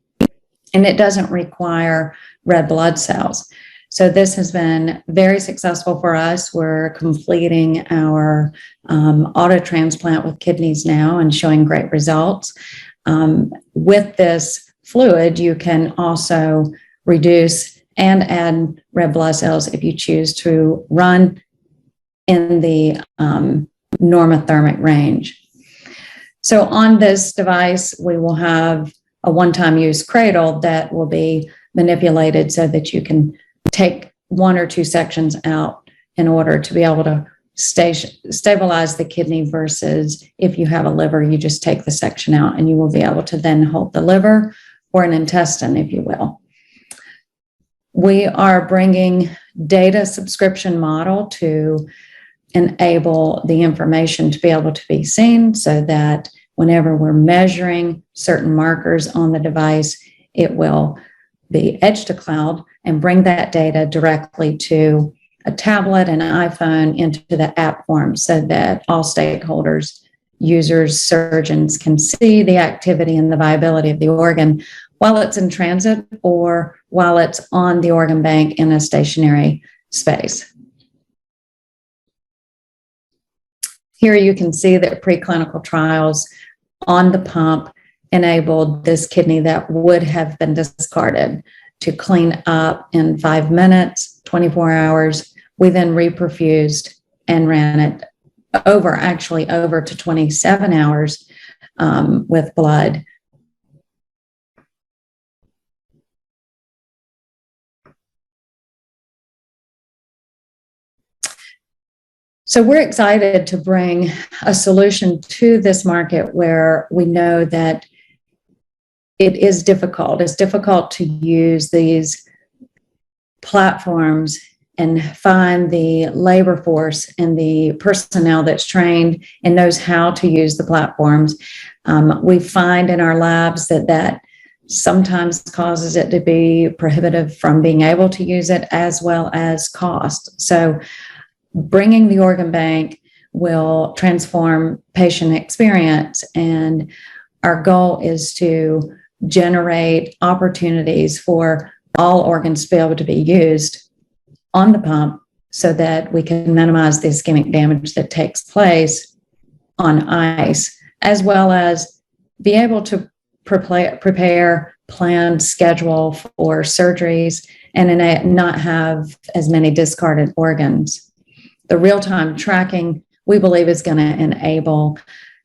and it doesn't require red blood cells. So this has been very successful for us. We're completing our auto transplant with kidneys now and showing great results. With this fluid, you can also reduce and add red blood cells if you choose to run in the normothermic range. So on this device, we will have a one-time use cradle that will be manipulated so that you can take one or two sections out in order to be able to stabilize the kidney, versus if you have a liver, you just take the section out and you will be able to then hold the liver or an intestine, if you will. We are bringing data subscription model to enable the information to be able to be seen, so that whenever we're measuring certain markers on the device, it will be edge to cloud and bring that data directly to a tablet and iPhone into the app form, so that all stakeholders, users, surgeons can see the activity and the viability of the organ while it's in transit or while it's on the organ bank in a stationary space. Here you can see that preclinical trials on the pump enabled this kidney that would have been discarded to clean up in 5 minutes, 24 hours. We then reperfused and ran it over to 27 hours with blood. So we're excited to bring a solution to this market where we know that it is difficult. It's difficult to use these platforms and find the labor force and the personnel that's trained and knows how to use the platforms. We find in our labs that sometimes causes it to be prohibitive from being able to use it, as well as cost. So bringing the organ bank will transform patient experience, and our goal is to generate opportunities for all organs to be able to be used on the pump, so that we can minimize the ischemic damage that takes place on ice, as well as be able to prepare, plan, schedule for surgeries, and not have as many discarded organs. The real-time tracking, we believe, is going to enable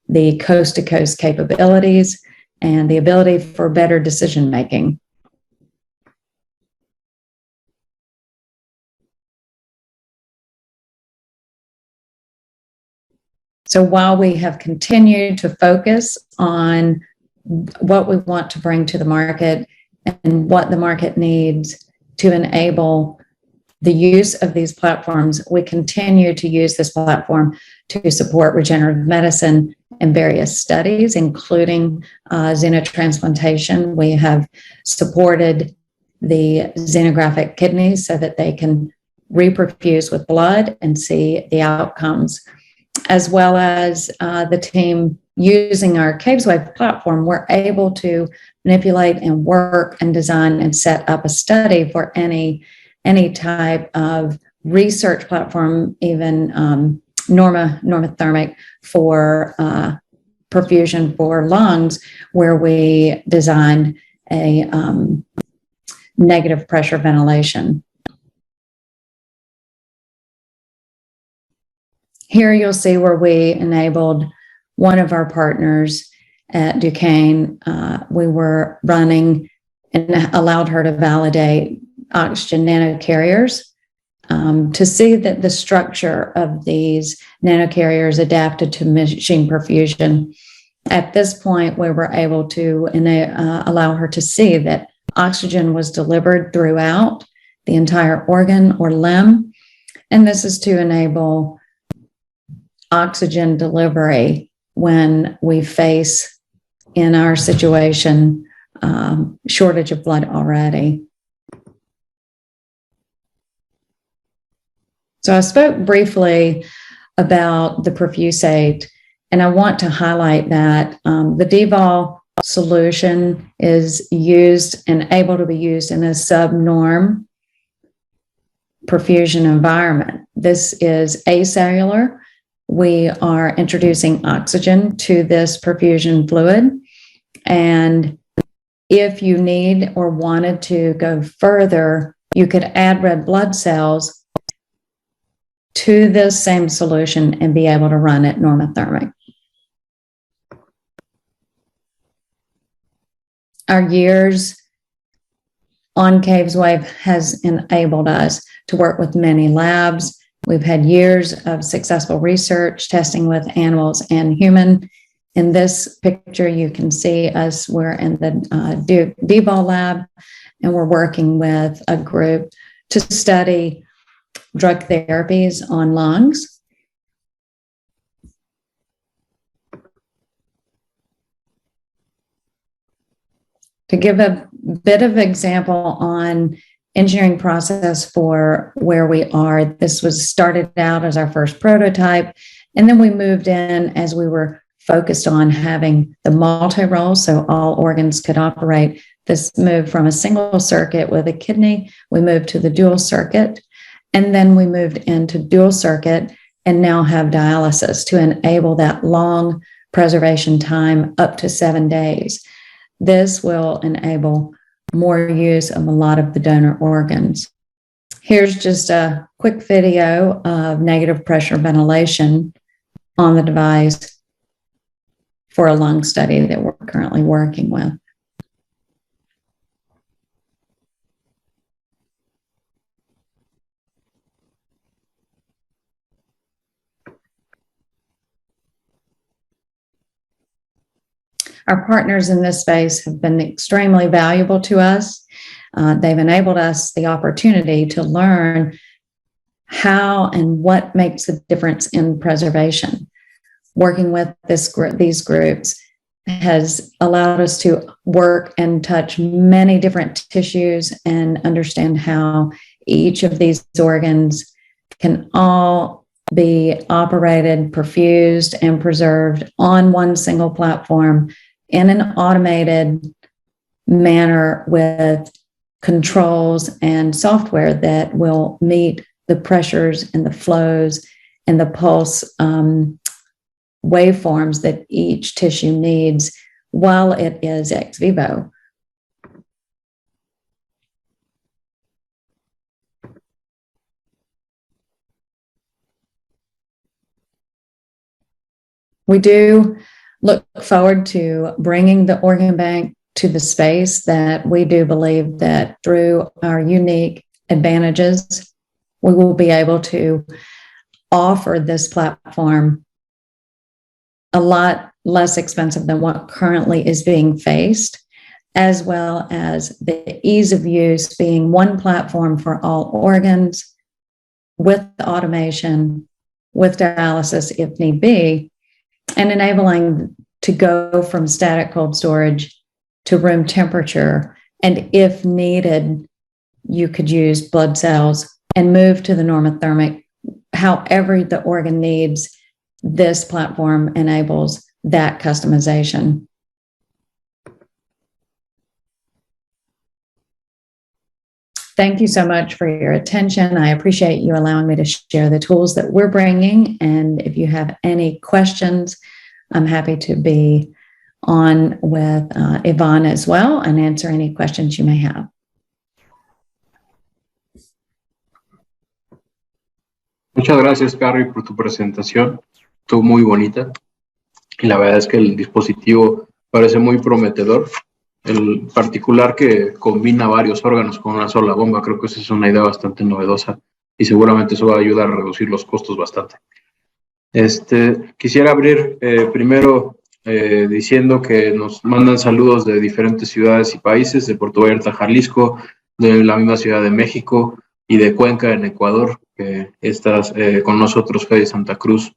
the coast-to-coast capabilities and the ability for better decision-making. So while we have continued to focus on what we want to bring to the market and what the market needs to enable the use of these platforms, we continue to use this platform to support regenerative medicine in various studies, including xenotransplantation. We have supported the xenographic kidneys so that they can reperfuse with blood and see the outcomes, as well as the team using our CABESWave platform. We're able to manipulate and work and design and set up a study for any type of research platform, even normothermic for perfusion for lungs, where we designed a negative pressure ventilation. Here you'll see where we enabled one of our partners at Duquesne. We were running and allowed her to validate oxygen nanocarriers to see that the structure of these nanocarriers adapted to machine perfusion. At this point, we were able to allow her to see that oxygen was delivered throughout the entire organ or limb, and this is to enable oxygen delivery when we face, in our situation, shortage of blood already. So I spoke briefly about the Perfusate, and I want to highlight that the DVOL solution is used and able to be used in a subnorm perfusion environment. This is acellular. We are introducing oxygen to this perfusion fluid. And if you need or wanted to go further, you could add red blood cells to this same solution and be able to run it normothermic. Our years on CavesWave has enabled us to work with many labs. We've had years of successful research testing with animals and human. In this picture, you can see us, we're in the DeVol lab, and we're working with a group to study drug therapies on lungs. To give a bit of example on engineering process for where we are, this was started out as our first prototype, and then we moved in as we were focused on having the multi-role so all organs could operate. This moved from a single circuit with a kidney, we moved to the dual circuit, and then we moved into dual circuit and now have dialysis to enable that long preservation time up to 7 days. This will enable more use of a lot of the donor organs. Here's just a quick video of negative pressure ventilation on the device for a lung study that we're currently working with. Our partners in this space have been extremely valuable to us. They've enabled us the opportunity to learn how and what makes a difference in preservation. Working with these groups has allowed us to work and touch many different tissues and understand how each of these organs can all be operated, perfused, and preserved on one single platform in an automated manner with controls and software that will meet the pressures and the flows and the pulse waveforms that each tissue needs while it is ex vivo. We do look forward to bringing the organ bank to the space that we do believe that through our unique advantages, we will be able to offer this platform a lot less expensive than what currently is being faced, as well as the ease of use being one platform for all organs with automation, with dialysis if need be, and enabling to go from static cold storage to room temperature. And if needed, you could use blood cells and move to the normothermic. However the organ needs, this platform enables that customization. Thank you so much for your attention. I appreciate you allowing me to share the tools that we're bringing. And if you have any questions, I'm happy to be on with Yvonne as well and answer any questions you may have. Muchas gracias, Carrie, por tu presentación. Estuvo muy bonita. Y la verdad es que el dispositivo parece muy prometedor. El particular que combina varios órganos con una sola bomba, creo que esa es una idea bastante novedosa y seguramente eso va a ayudar a reducir los costos bastante. Quisiera abrir primero diciendo que nos mandan saludos de diferentes ciudades y países, de Puerto Vallarta, Jalisco, de la misma Ciudad de México y de Cuenca, en Ecuador, que estás con nosotros, Fede Santa Cruz.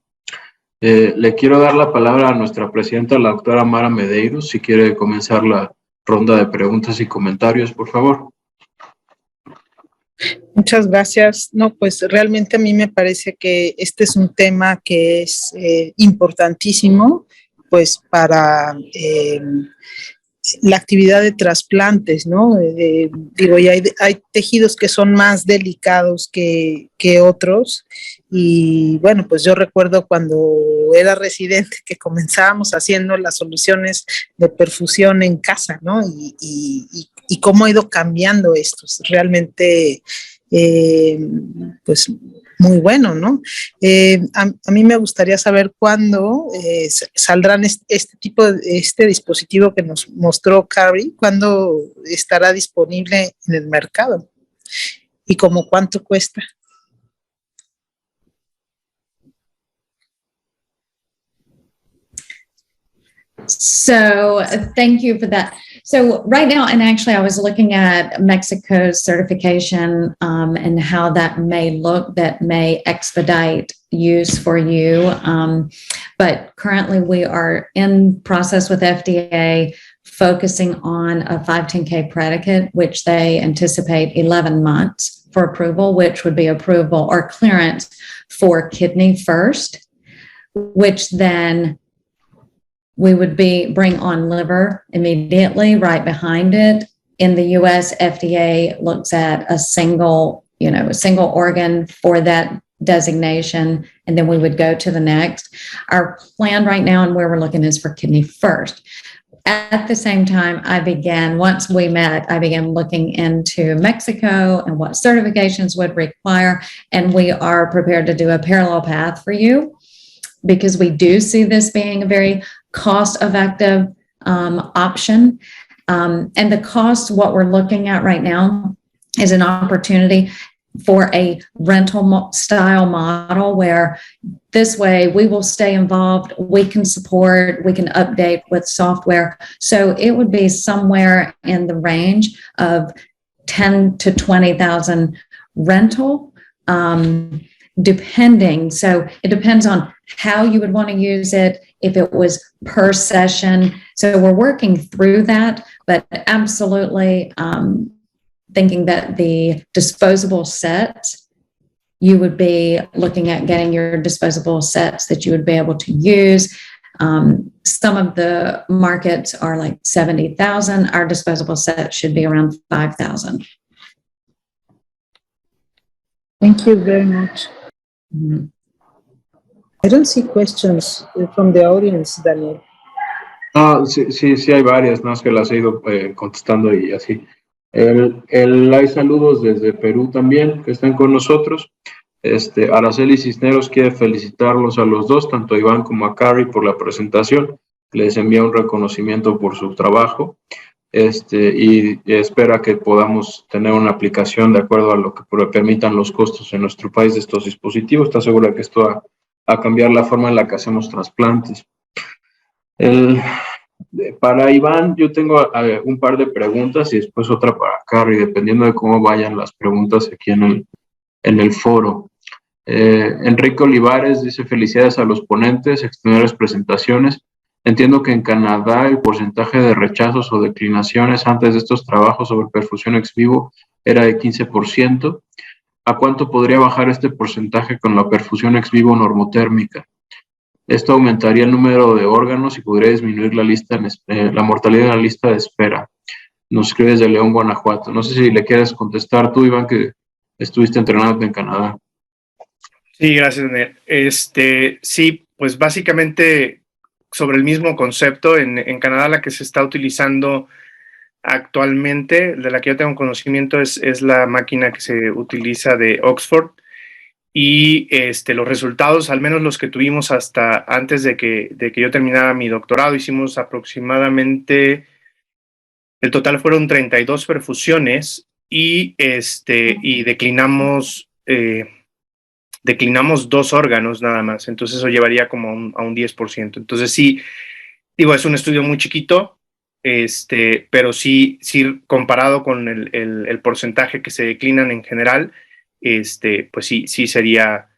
Le quiero dar la palabra a nuestra presidenta, la doctora Mara Medeiros, si quiere comenzar la ronda de preguntas y comentarios, por favor. Muchas gracias. No, pues realmente a mí me parece que este es un tema que es importantísimo, pues para la actividad de trasplantes, ¿no? Digo, y hay tejidos que son más delicados que otros. Y bueno, pues yo recuerdo cuando era residente que comenzábamos haciendo las soluciones de perfusión en casa, ¿no? Y cómo ha ido cambiando estos. Realmente, pues muy bueno, ¿no? A mí me gustaría saber cuándo saldrán este tipo de este dispositivo que nos mostró Carrie, cuándo estará disponible en el mercado y como cuánto cuesta. So thank you for that. So right now, and actually I was looking at Mexico's certification and how that may look, that may expedite use for you. But currently we are in process with FDA focusing on a 510K predicate, which they anticipate 11 months for approval, which would be approval or clearance for kidney first, which then we would bring on liver immediately right behind it. In the US, FDA looks at a single organ for that designation, and then we would go to the next. Our plan right now and where we're looking is for kidney first. At the same time, once we met, I began looking into Mexico and what certifications would require, and we are prepared to do a parallel path for you because we do see this being a very cost-effective option. And the cost, what we're looking at right now is an opportunity for a rental style model where this way we will stay involved, we can support, we can update with software. So it would be somewhere in the range of 10 to 20,000 rental, depending. So it depends on how you would want to use it, if it was per session. So we're working through that, but absolutely thinking that the disposable sets, you would be looking at getting your disposable sets that you would be able to use. Some of the markets are like 70,000. Our disposable set should be around 5,000. Thank you very much. Mm-hmm. I don't see questions from the audience, Daniel. Sí hay varias, ¿no? Es que las he ido contestando y así. Hay saludos desde Perú también, que están con nosotros. Araceli Cisneros quiere felicitarlos a los dos, tanto a Iván como a Carrie, por la presentación. Les envía un reconocimiento por su trabajo. Y espera que podamos tener una aplicación de acuerdo a lo que permitan los costos en nuestro país de estos dispositivos. Está segura que esto va a cambiar la forma en la que hacemos trasplantes. Para Iván, yo tengo un par de preguntas y después otra para Carrie, dependiendo de cómo vayan las preguntas aquí en el foro. Enrique Olivares dice: felicidades a los ponentes, extraordinarias presentaciones. Entiendo que en Canadá el porcentaje de rechazos o declinaciones antes de estos trabajos sobre perfusión ex vivo era de 15%. ¿A cuánto podría bajar este porcentaje con la perfusión ex vivo normotérmica? Esto aumentaría el número de órganos y podría disminuir la mortalidad en la lista de espera. Nos escribes de León, Guanajuato. No sé si le quieres contestar tú, Iván, que estuviste entrenando en Canadá. Sí, gracias, Daniel. Sí, pues básicamente sobre el mismo concepto. En Canadá la que se está utilizando actualmente, de la que yo tengo conocimiento, es la máquina que se utiliza de Oxford. Y los resultados, al menos los que tuvimos hasta antes de que yo terminara mi doctorado, hicimos aproximadamente, el total fueron 32 perfusiones y declinamos 2 órganos nada más. Entonces eso llevaría como a un 10%. Entonces sí, digo, es un estudio muy chiquito, pero sí comparado con el porcentaje que se declinan en general, pues sí sería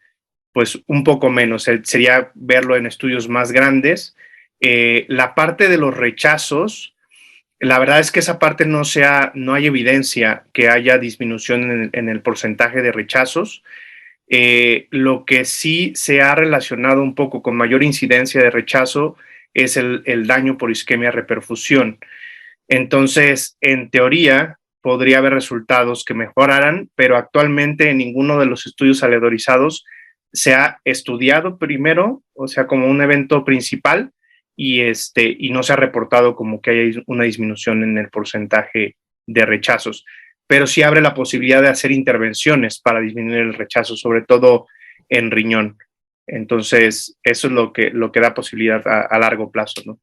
pues un poco menos, sería verlo en estudios más grandes. La parte de los rechazos, la verdad es que esa parte no hay evidencia que haya disminución en el porcentaje de rechazos. Lo que sí se ha relacionado un poco con mayor incidencia de rechazo es el daño por isquemia reperfusión. Entonces, en teoría, podría haber resultados que mejoraran, pero actualmente en ninguno de los estudios aleatorizados se ha estudiado primero, o sea, como un evento principal, y no se ha reportado como que haya una disminución en el porcentaje de rechazos. Pero sí abre la posibilidad de hacer intervenciones para disminuir el rechazo, sobre todo en riñón. Entonces, eso es lo que da posibilidad a largo plazo, ¿no?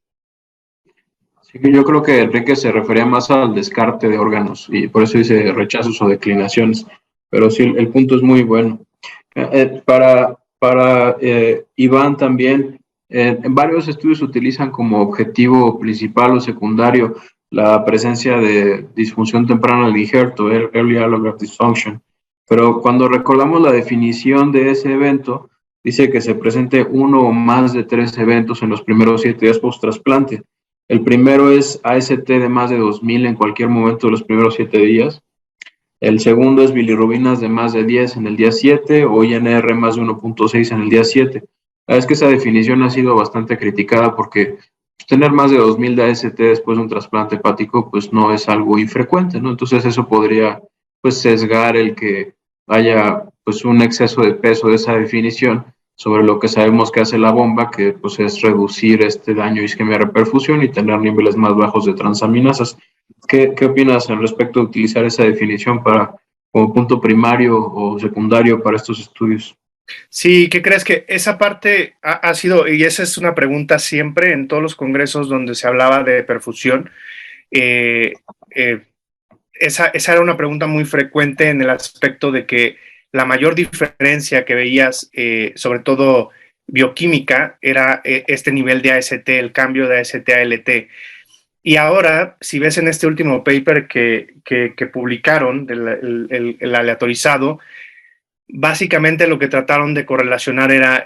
Sí, yo creo que Enrique se refería más al descarte de órganos y por eso dice rechazos o declinaciones, pero sí, el punto es muy bueno. Para Iván también, en varios estudios utilizan como objetivo principal o secundario la presencia de disfunción temprana del injerto, early allograft dysfunction, pero cuando recordamos la definición de ese evento, dice que se presente uno o más de 3 eventos en los primeros 7 días post-trasplante. El primero es AST de más de 2000 en cualquier momento de los primeros 7 días. El segundo es bilirrubinas de más de 10 en el día 7 o INR más de 1.6 en el día 7. La verdad es que esa definición ha sido bastante criticada porque tener más de 2000 de AST después de un trasplante hepático pues no es algo infrecuente, ¿no? Entonces eso podría pues sesgar el que haya pues un exceso de peso de esa definición sobre lo que sabemos que hace la bomba, que pues es reducir este daño isquemia reperfusión y tener niveles más bajos de transaminasas. ¿Qué opinas al respecto de utilizar esa definición como punto primario o secundario para estos estudios? Sí, ¿qué crees? Que esa parte ha sido, y esa es una pregunta siempre en todos los congresos donde se hablaba de perfusión, esa era una pregunta muy frecuente en el aspecto de que la mayor diferencia que veías, sobre todo bioquímica, era este nivel de AST, el cambio de AST a LT. Y ahora, si ves en este último paper que publicaron, el aleatorizado, básicamente lo que trataron de correlacionar era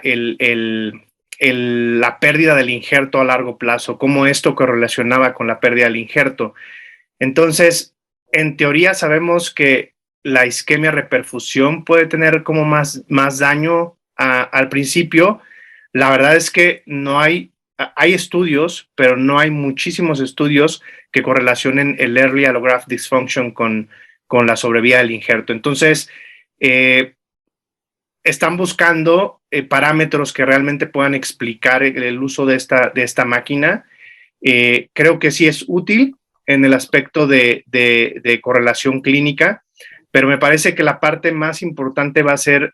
la pérdida del injerto a largo plazo, cómo esto correlacionaba con la pérdida del injerto. Entonces, en teoría sabemos que la isquemia reperfusión puede tener como más daño al principio. La verdad es que no hay estudios, pero no hay muchísimos estudios que correlacionen el early allograft dysfunction con la sobrevida del injerto. Entonces, están buscando parámetros que realmente puedan explicar el uso de esta máquina. Creo que sí es útil en el aspecto de correlación clínica, pero me parece que la parte más importante va a ser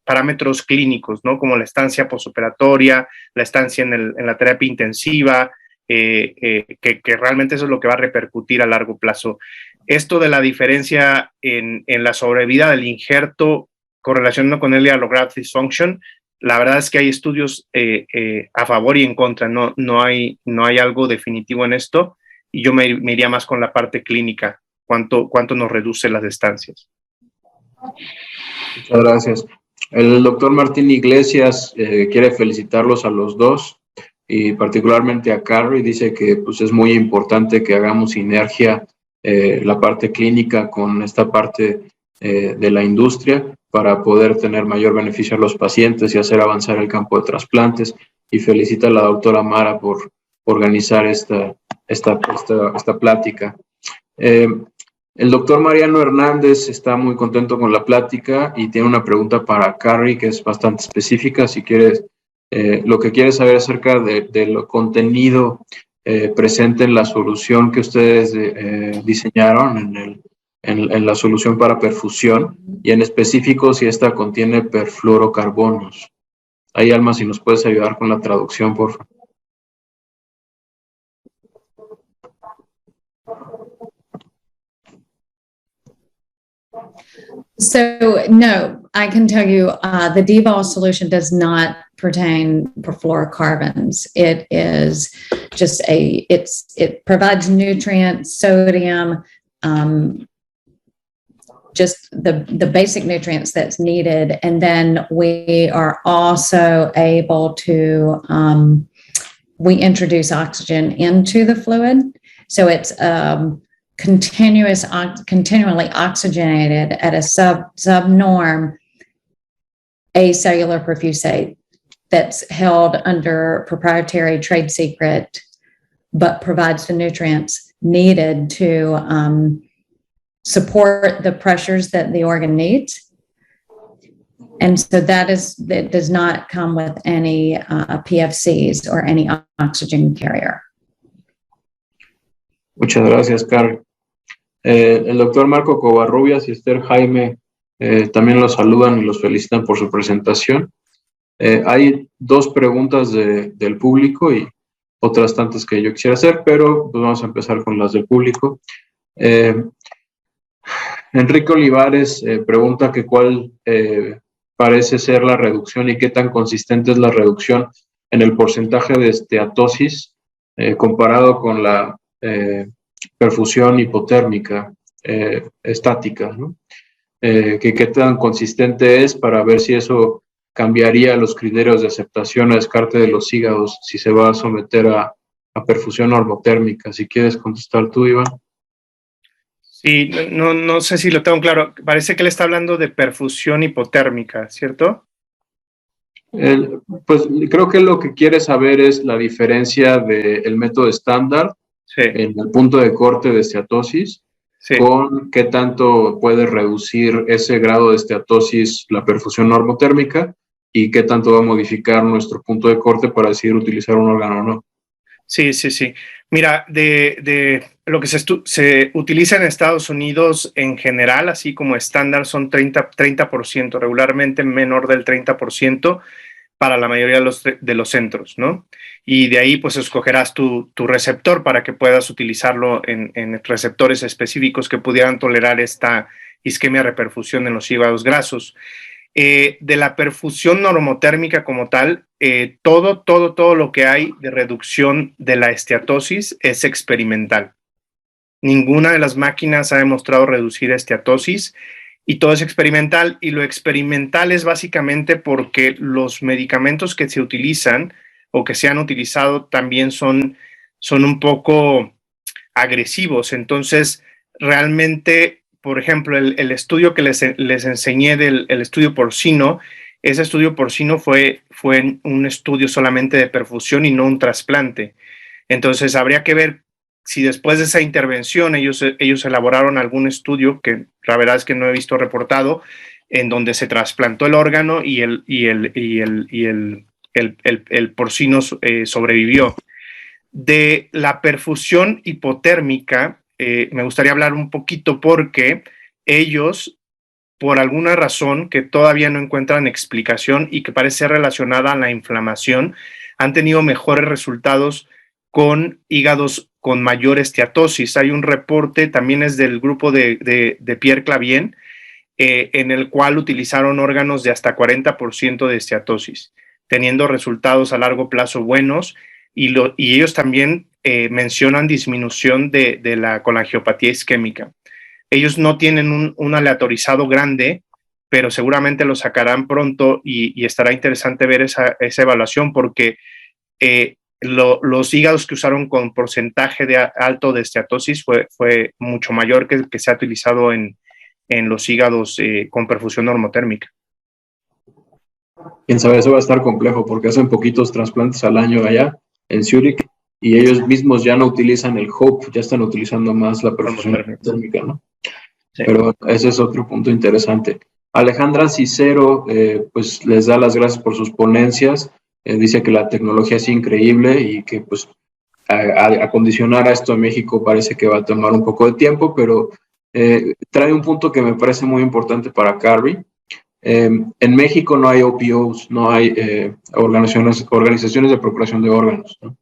parámetros clínicos, ¿no? Como la estancia postoperatoria, la estancia en la terapia intensiva, que realmente eso es lo que va a repercutir a largo plazo. Esto de la diferencia en la sobrevida del injerto correlacionando con early allograft dysfunction, la verdad es que hay estudios a favor y en contra, no hay algo definitivo en esto, y yo me iría más con la parte clínica, cuánto nos reduce las estancias. Muchas gracias. El doctor Martín Iglesias quiere felicitarlos a los dos y particularmente a Carrie. Dice que pues, es muy importante que hagamos sinergia la parte clínica con esta parte de la industria para poder tener mayor beneficio a los pacientes y hacer avanzar el campo de trasplantes. Y felicita a la doctora Mara por organizar esta plática. El doctor Mariano Hernández está muy contento con la plática y tiene una pregunta para Carrie que es bastante específica. Si quieres, lo que quiere saber acerca del contenido presente en la solución que ustedes diseñaron en la solución para perfusión y en específico si esta contiene perfluorocarbonos. Ahí, Alma, si nos puedes ayudar con la traducción, por favor. So no, I can tell you the DVOL solution does not pertain perfluorocarbons. It is just it provides nutrients, sodium, just the basic nutrients that's needed. And then we are also able to, we introduce oxygen into the fluid. So it's continually oxygenated at a sub norm acellular perfusate that's held under proprietary trade secret, but provides the nutrients needed to support the pressures that the organ needs. And so that does not come with any PFCs or any oxygen carrier. Muchas gracias, Carrie. El doctor Marco Covarrubias y Esther Jaime también los saludan y los felicitan por su presentación. Hay dos preguntas del público y otras tantas que yo quisiera hacer, pero pues vamos a empezar con las del público. Enrique Olivares pregunta que cuál parece ser la reducción y qué tan consistente es la reducción en el porcentaje de esteatosis comparado con la perfusión hipotérmica estática, ¿no? Qué tan consistente es para ver si eso cambiaría los criterios de aceptación o descarte de los hígados si se va a someter a perfusión normotérmica. Si quieres contestar tú, Iván. Sí, no sé si lo tengo claro. Parece que él está hablando de perfusión hipotérmica, ¿cierto? Pues creo que lo que quiere saber es la diferencia del método estándar en el punto de corte de esteatosis con qué tanto puede reducir ese grado de esteatosis la perfusión normotérmica y qué tanto va a modificar nuestro punto de corte para decidir utilizar un órgano o no. Sí. Mira, de lo que se utiliza en Estados Unidos en general, así como estándar, son 30%, regularmente menor del 30% para la mayoría de los centros, ¿no? Y de ahí pues escogerás tu receptor para que puedas utilizarlo en receptores específicos que pudieran tolerar esta isquemia reperfusión en los hígados grasos. De la perfusión normotérmica como tal, todo lo que hay de reducción de la esteatosis es experimental. Ninguna de las máquinas ha demostrado reducir esteatosis y todo es experimental, y lo experimental es básicamente porque los medicamentos que se utilizan o que se han utilizado también son un poco agresivos. Entonces, realmente, por ejemplo, el estudio que les enseñé el estudio porcino, ese estudio porcino fue un estudio solamente de perfusión y no un trasplante. Entonces, habría que ver si después de esa intervención ellos elaboraron algún estudio, que la verdad es que no he visto reportado, en donde se trasplantó el órgano y el porcino sobrevivió. De la perfusión hipotérmica, me gustaría hablar un poquito porque ellos, por alguna razón que todavía no encuentran explicación y que parece ser relacionada a la inflamación, han tenido mejores resultados con hígados con mayor esteatosis. Hay un reporte, también es del grupo de Pierre Clavien, en el cual utilizaron órganos de hasta 40% de esteatosis, teniendo resultados a largo plazo buenos, y ellos también mencionan disminución de la colangiopatía isquémica. Ellos no tienen un aleatorizado grande, pero seguramente lo sacarán pronto y estará interesante ver esa evaluación, porque los hígados que usaron con porcentaje alto de esteatosis fue mucho mayor que el que se ha utilizado en los hígados con perfusión normotérmica. Quién sabe, eso va a estar complejo porque hacen poquitos trasplantes al año allá en Zurich y ellos mismos ya no utilizan el HOPE, ya están utilizando más la perfusión normotérmica, ¿no? Sí. Pero ese es otro punto interesante. Alejandra Cicero, pues les da las gracias por sus ponencias. Dice que la tecnología es increíble y que pues acondicionar a esto en México parece que va a tomar un poco de tiempo, pero trae un punto que me parece muy importante para Carrie. En México no hay OPOs, no hay organizaciones de procuración de órganos, ¿no?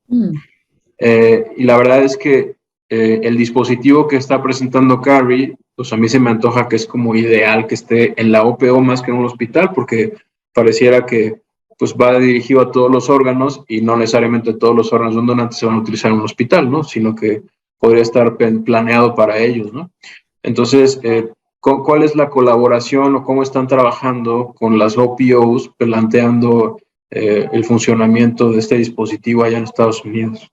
Y la verdad es que el dispositivo que está presentando Carrie, pues a mí se me antoja que es como ideal que esté en la OPO más que en un hospital, porque pareciera que pues va dirigido a todos los órganos y no necesariamente todos los órganos de un donante se van a utilizar en un hospital, ¿no? Sino que podría estar planeado para ellos, ¿no? Entonces, ¿cuál es la colaboración o cómo están trabajando con las OPOs planteando el funcionamiento de este dispositivo allá en Estados Unidos?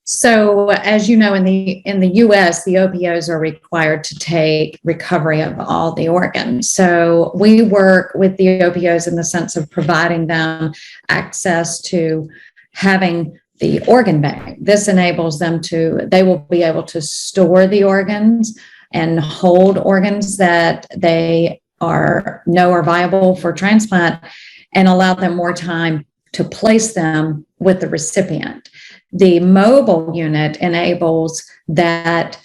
So, as you know, in the U.S., the OPOs are required to take recovery of all the organs. So, we work with the OPOs in the sense of providing them access to having the organ bank. This enables them they will be able to store the organs and hold organs that they know are viable for transplant, and allow them more time to place them with the recipient. The mobile unit enables that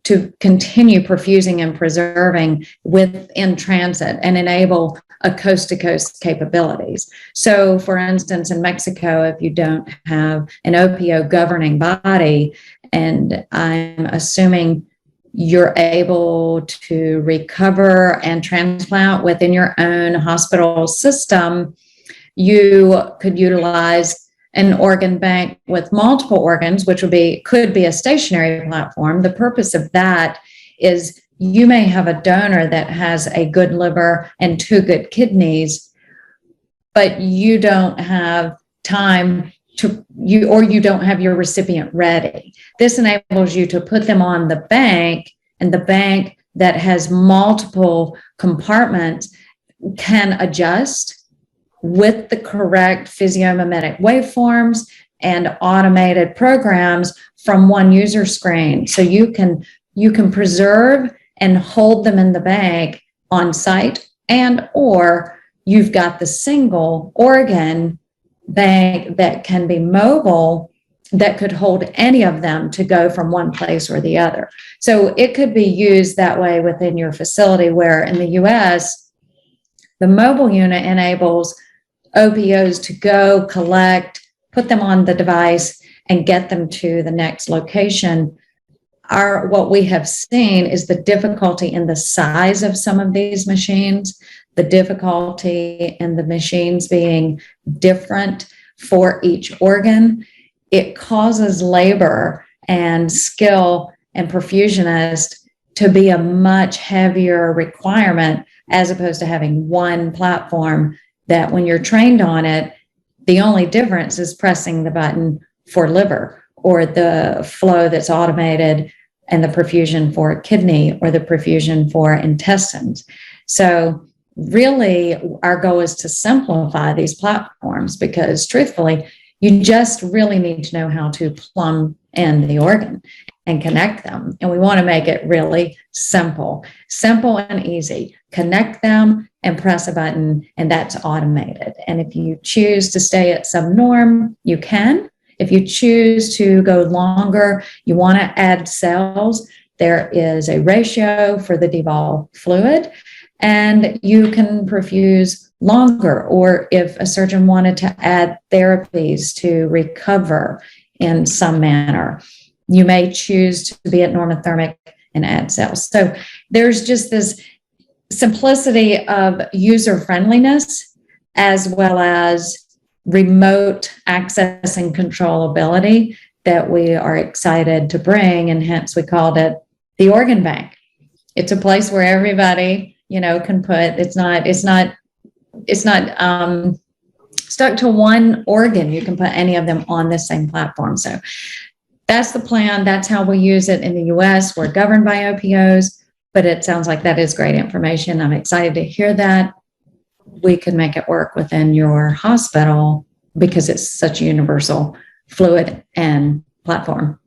to continue perfusing and preserving within transit and enable a coast-to-coast capabilities. So, for instance, in Mexico, if you don't have an OPO governing body, and I'm assuming you're able to recover and transplant within your own hospital system, you could utilize an organ bank with multiple organs, which could be a stationary platform. The purpose of that is you may have a donor that has a good liver and 2 good kidneys, but you don't have time you don't have your recipient ready. This enables you to put them on the bank, and the bank that has multiple compartments can adjust with the correct physiomimetic waveforms and automated programs from one user screen. So you can preserve and hold them in the bank on site, and or you've got the single organ bank that can be mobile that could hold any of them to go from one place or the other. So it could be used that way within your facility, where in the US, the mobile unit enables OPOs to go collect, put them on the device, and get them to the next location. What we have seen is the difficulty in the size of some of these machines, the difficulty in the machines being different for each organ. It causes labor and skill and perfusionist to be a much heavier requirement, as opposed to having one platform that when you're trained on it, the only difference is pressing the button for liver, or the flow that's automated and the perfusion for kidney, or the perfusion for intestines. So really, our goal is to simplify these platforms, because truthfully, you just really need to know how to plumb in the organ and connect them. And we want to make it really simple and easy. Connect them and press a button, and that's automated. And if you choose to stay at some norm, you can. If you choose to go longer, you want to add cells, there is a ratio for the devolved fluid, and you can perfuse longer. Or if a surgeon wanted to add therapies to recover in some manner, you may choose to be at normothermic and add cells. So there's just this simplicity of user friendliness, as well as remote access and controllability, that we are excited to bring, and hence we called it the organ bank. It's a place where everybody, can put. It's not stuck to one organ. You can put any of them on the same platform. So that's the plan. That's how we use it in the US. We're governed by OPOs, but it sounds like that is great information. I'm excited to hear that. We can make it work within your hospital, because it's such a universal fluid and platform.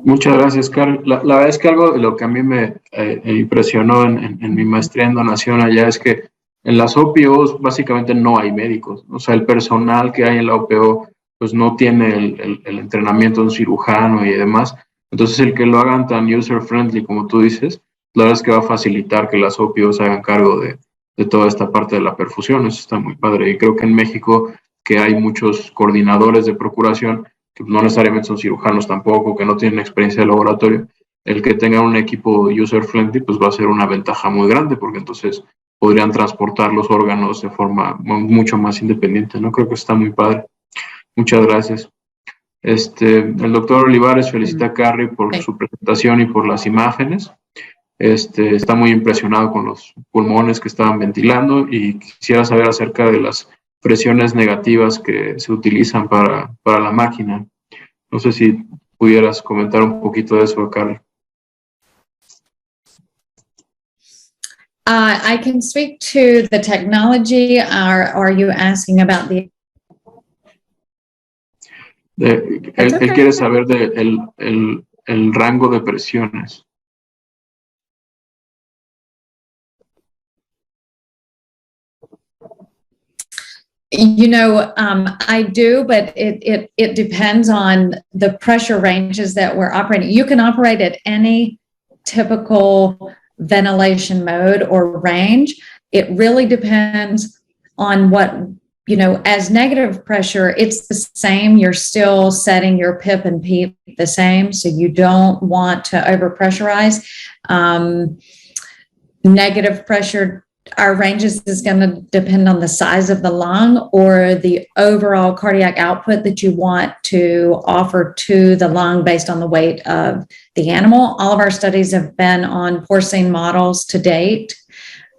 Muchas gracias, Carol. La verdad es que algo de lo que a mí me impresionó en mi maestría en donación allá es que en las OPOs básicamente no hay médicos. O sea, el personal que hay en la OPO pues no tiene el entrenamiento de un cirujano y demás. Entonces, el que lo hagan tan user-friendly como tú dices, la verdad es que va a facilitar que las OPOs hagan cargo de toda esta parte de la perfusión. Eso está muy padre. Y creo que en México, que hay muchos coordinadores de procuración, que no necesariamente son cirujanos tampoco, que no tienen experiencia de laboratorio, el que tengan un equipo user-friendly pues va a ser una ventaja muy grande, porque entonces podrían transportar los órganos de forma mucho más independiente, ¿no? Creo que está muy padre. Muchas gracias. El doctor Olivares felicita a Carrie por su presentación y por las imágenes. Está muy impresionado con los pulmones que estaban ventilando, y quisiera saber acerca de las presiones negativas que se utilizan para la máquina. No sé si pudieras comentar un poquito de eso, Carla. I can speak to the technology. Are you asking about the? Él quiere saber el rango de presiones. You know, I do, but it depends on the pressure ranges that we're operating. You can operate at any typical ventilation mode or range. It really depends on what, you know, as negative pressure, it's the same. You're still setting your PIP and PEEP the same, so you don't want to overpressurize. Negative pressure, our ranges is going to depend on the size of the lung or the overall cardiac output that you want to offer to the lung based on the weight of the animal. All of our studies have been on porcine models to date.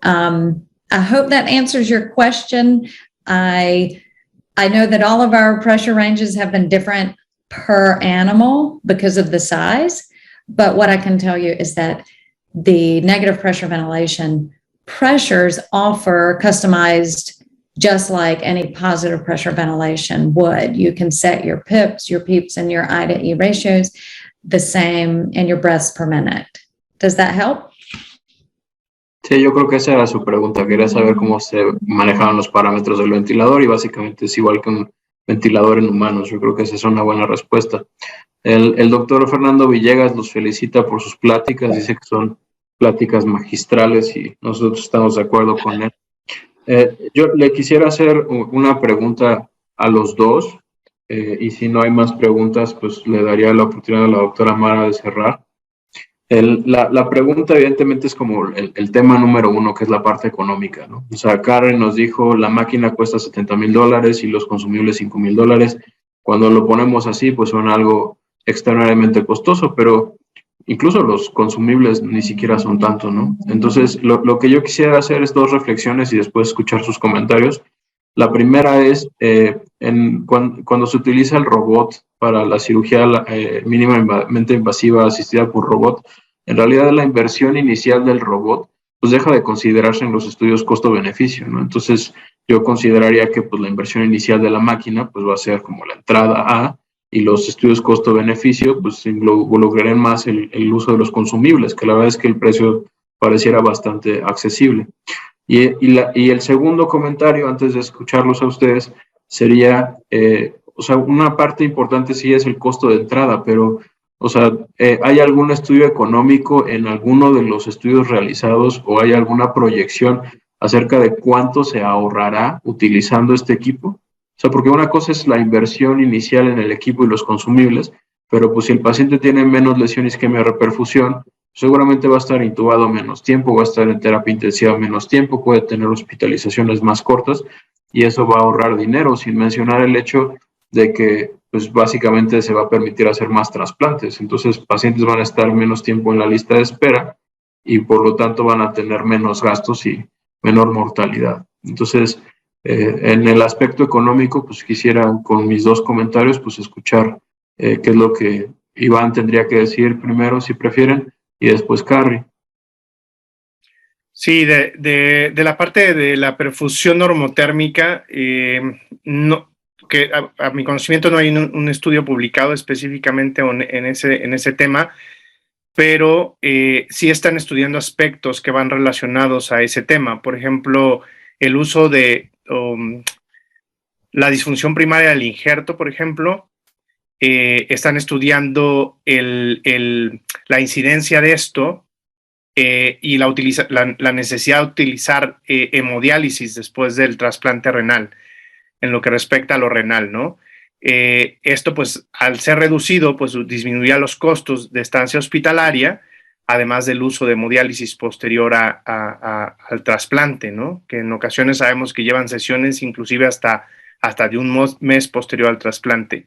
I hope that answers your question. I know that all of our pressure ranges have been different per animal because of the size, but what I can tell you is that the negative pressure ventilation pressures offer customized just like any positive pressure ventilation would. You can set your PIPs, your PEEPs, and your I to E ratios the same and your breaths per minute. Does that help? Sí, yo creo que esa era su pregunta. Quería saber cómo se manejaban los parámetros del ventilador y básicamente es igual que un ventilador en humanos. Yo creo que esa es una buena respuesta. El doctor Fernando Villegas los felicita por sus pláticas, dice que son pláticas magistrales y nosotros estamos de acuerdo con él. Yo le quisiera hacer una pregunta a los dos y si no hay más preguntas, pues le daría la oportunidad a la doctora Mara de cerrar. La pregunta evidentemente es como el tema número uno, que es la parte económica, ¿no? O sea, Karen nos dijo, la máquina cuesta $70,000 y los consumibles $5,000. Cuando lo ponemos así, pues son algo extraordinariamente costoso, pero incluso los consumibles ni siquiera son tanto, ¿no? Entonces, lo que yo quisiera hacer es dos reflexiones y después escuchar sus comentarios. La primera es, cuando se utiliza el robot para la cirugía mínimamente invasiva asistida por robot, en realidad la inversión inicial del robot pues deja de considerarse en los estudios costo-beneficio, ¿no? Entonces, yo consideraría que pues la inversión inicial de la máquina pues va a ser como la entrada A, y los estudios costo-beneficio pues involucrarían más el uso de los consumibles, que la verdad es que el precio pareciera bastante accesible. Y el segundo comentario, antes de escucharlos a ustedes, sería, o sea, una parte importante sí es el costo de entrada, pero, o sea, ¿hay algún estudio económico en alguno de los estudios realizados o hay alguna proyección acerca de cuánto se ahorrará utilizando este equipo? O sea, porque una cosa es la inversión inicial en el equipo y los consumibles, pero pues si el paciente tiene menos lesión isquemia reperfusión, seguramente va a estar intubado menos tiempo, va a estar en terapia intensiva menos tiempo, puede tener hospitalizaciones más cortas y eso va a ahorrar dinero, sin mencionar el hecho de que pues básicamente se va a permitir hacer más trasplantes. Entonces, pacientes van a estar menos tiempo en la lista de espera y por lo tanto van a tener menos gastos y menor mortalidad. Entonces, en el aspecto económico, pues quisiera con mis dos comentarios, pues escuchar qué es lo que Iván tendría que decir primero, si prefieren, y después Carrie. Sí, de la parte de la perfusión normotérmica, no, que a mi conocimiento no hay un estudio publicado específicamente en ese tema, pero sí están estudiando aspectos que van relacionados a ese tema. Por ejemplo, el uso de la disfunción primaria del injerto, por ejemplo, están estudiando la incidencia de esto y la necesidad de utilizar hemodiálisis después del trasplante renal, en lo que respecta a lo renal, ¿no? Esto, pues, al ser reducido, pues disminuía los costos de estancia hospitalaria, además del uso de hemodiálisis posterior al trasplante, ¿no? Que en ocasiones sabemos que llevan sesiones inclusive hasta de un mes posterior al trasplante.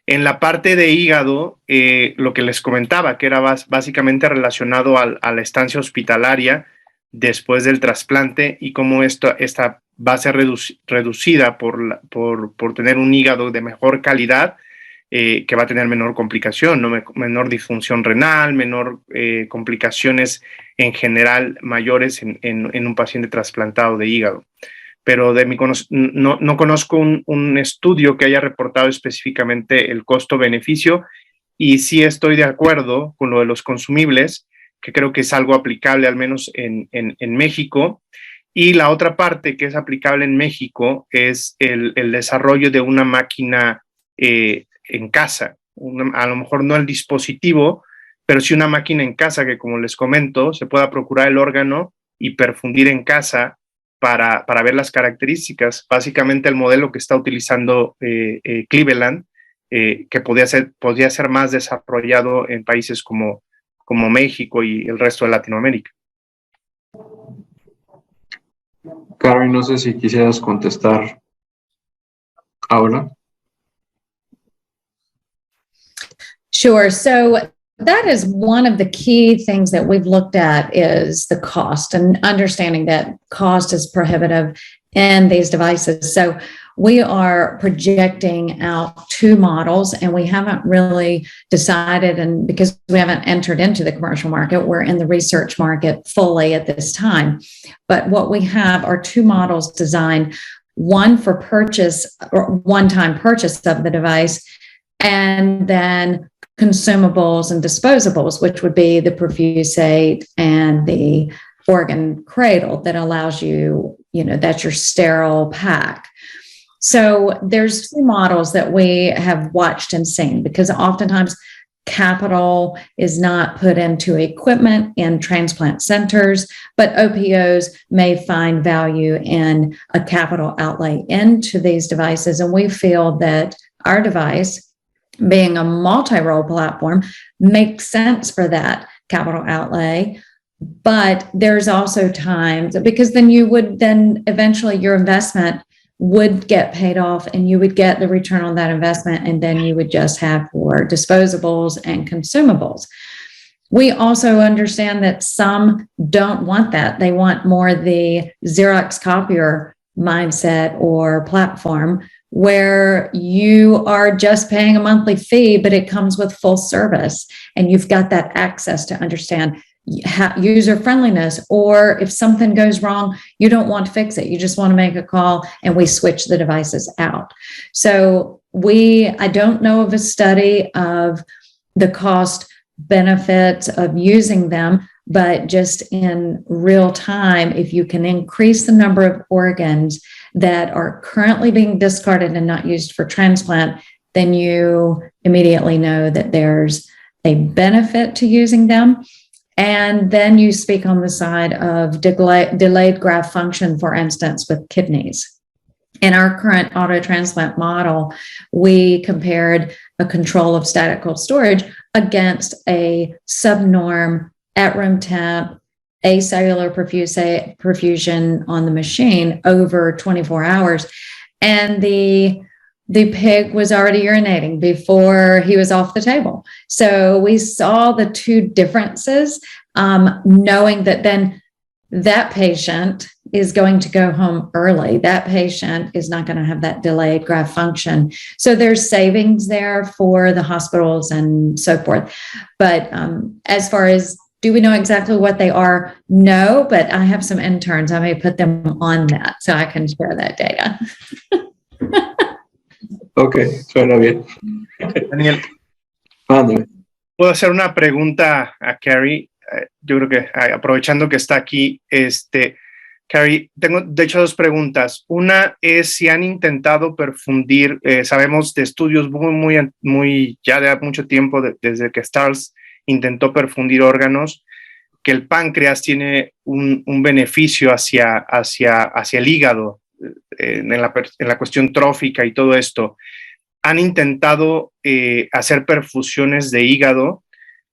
En la parte de hígado, lo que les comentaba, que era básicamente relacionado a la estancia hospitalaria después del trasplante y cómo esta va a ser reducida por tener un hígado de mejor calidad, que va a tener menor complicación, ¿no? Menor disfunción renal, menor complicaciones en general mayores en un paciente trasplantado de hígado. Pero no conozco un estudio que haya reportado específicamente el costo-beneficio, y sí estoy de acuerdo con lo de los consumibles, que creo que es algo aplicable al menos en México. Y la otra parte que es aplicable en México es el desarrollo de una máquina en casa. A lo mejor no el dispositivo, pero sí una máquina en casa que, como les comento, se pueda procurar el órgano y perfundir en casa para ver las características. Básicamente el modelo que está utilizando Cleveland, que podría ser más desarrollado en países como México y el resto de Latinoamérica. Karen, no sé si quisieras contestar ahora. Sure. So that is one of the key things that we've looked at, is the cost, and understanding that cost is prohibitive in these devices. So we are projecting out 2 models, and we haven't really decided, and because we haven't entered into the commercial market, we're in the research market fully at this time. But what we have are 2 models designed, one for purchase or one-time purchase of the device, and then consumables and disposables, which would be the perfusate and the organ cradle that allows you, that's your sterile pack. So there's 2 models that we have watched and seen, because oftentimes capital is not put into equipment in transplant centers, but OPOs may find value in a capital outlay into these devices. And we feel that our device, being a multi-role platform, makes sense for that capital outlay. But there's also times, because then eventually your investment would get paid off and you would get the return on that investment, and then you would just have for disposables and consumables. We also understand that some don't want that. They want more the Xerox copier mindset or platform, where you are just paying a monthly fee, but it comes with full service, and you've got that access to understand user friendliness, or if something goes wrong, you don't want to fix it. You just want to make a call, and we switch the devices out. So I don't know of a study of the cost benefits of using them, but just in real time, if you can increase the number of organs that are currently being discarded and not used for transplant, then you immediately know that there's a benefit to using them. And then you speak on the side of delayed graft function, for instance, with kidneys. In our current auto transplant model, we compared a control of static cold storage against a subnorm at room temp acellular perfusion on the machine over 24 hours. And the pig was already urinating before he was off the table. So we saw the 2 differences, knowing that then that patient is going to go home early. That patient is not going to have that delayed graft function. So there's savings there for the hospitals and so forth. But as far as, do we know exactly what they are? No, but I have some interns. I may put them on that so I can share that data. Ok, suena bien. Daniel, Mándame. ¿puedo hacer una pregunta a Carrie? Yo creo que aprovechando que está aquí, Carrie, tengo de hecho 2 preguntas. Una es si han intentado perfundir, sabemos de estudios muy ya de mucho tiempo, desde que STARS intentó perfundir órganos, que el páncreas tiene un beneficio hacia el hígado en la cuestión trófica y todo esto. Han intentado hacer perfusiones de hígado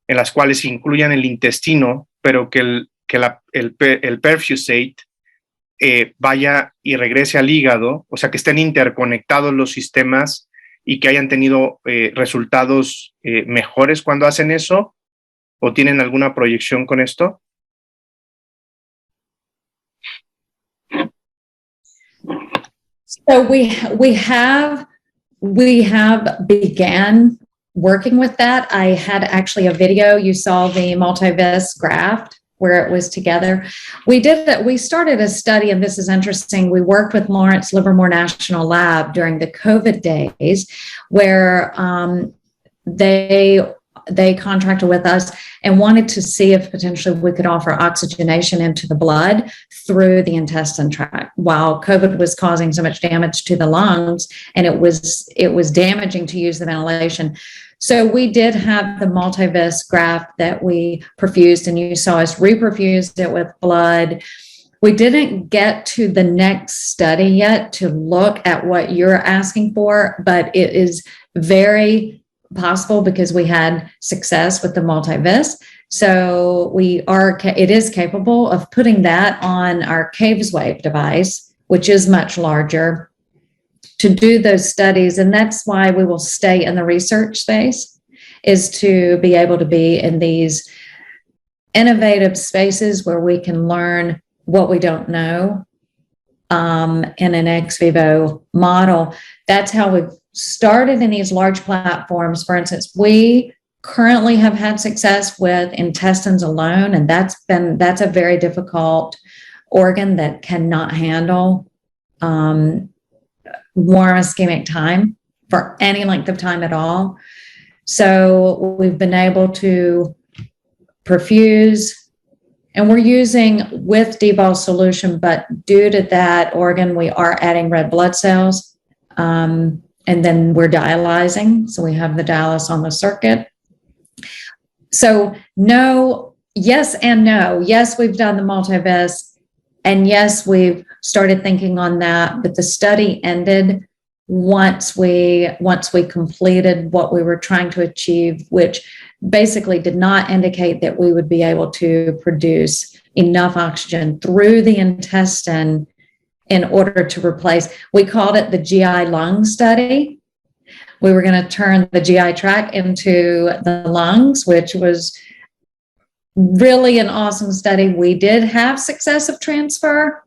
en las cuales incluyan el intestino, pero que el perfusate vaya y regrese al hígado, o sea, que estén interconectados los sistemas y que hayan tenido resultados mejores cuando hacen eso, o tienen alguna proyección con esto? So we have began working with that. I had actually a video. You saw the multivis graft where it was together. We started a study, and this is interesting. We worked with Lawrence Livermore National Lab during the COVID days, where they contracted with us and wanted to see if potentially we could offer oxygenation into the blood through the intestine tract while COVID was causing so much damage to the lungs, and it was damaging to use the ventilation. So we did have the multivis graft that we perfused, and you saw us reperfused it with blood. We didn't get to the next study yet to look at what you're asking for, but it is very possible because we had success with the multivis. So it is capable of putting that on our CavesWave device, which is much larger, to do those studies. And that's why we will stay in the research space, is to be able to be in these innovative spaces where we can learn what we don't know in an ex vivo model. That's how we've started in these large platforms. For instance, we currently have had success with intestines alone, and that's a very difficult organ that cannot handle warm ischemic time for any length of time at all. So we've been able to perfuse, and we're using with Debol solution, but due to that organ, we are adding red blood cells. And then we're dialyzing. So we have the dialysis on the circuit. So no, yes and no. Yes, we've done the multivis, and yes, we've started thinking on that, but the study ended once we completed what we were trying to achieve, which basically did not indicate that we would be able to produce enough oxygen through the intestine in order to replace. We called it the GI lung study. We were going to turn the GI tract into the lungs, which was really an awesome study. We did have successive transfer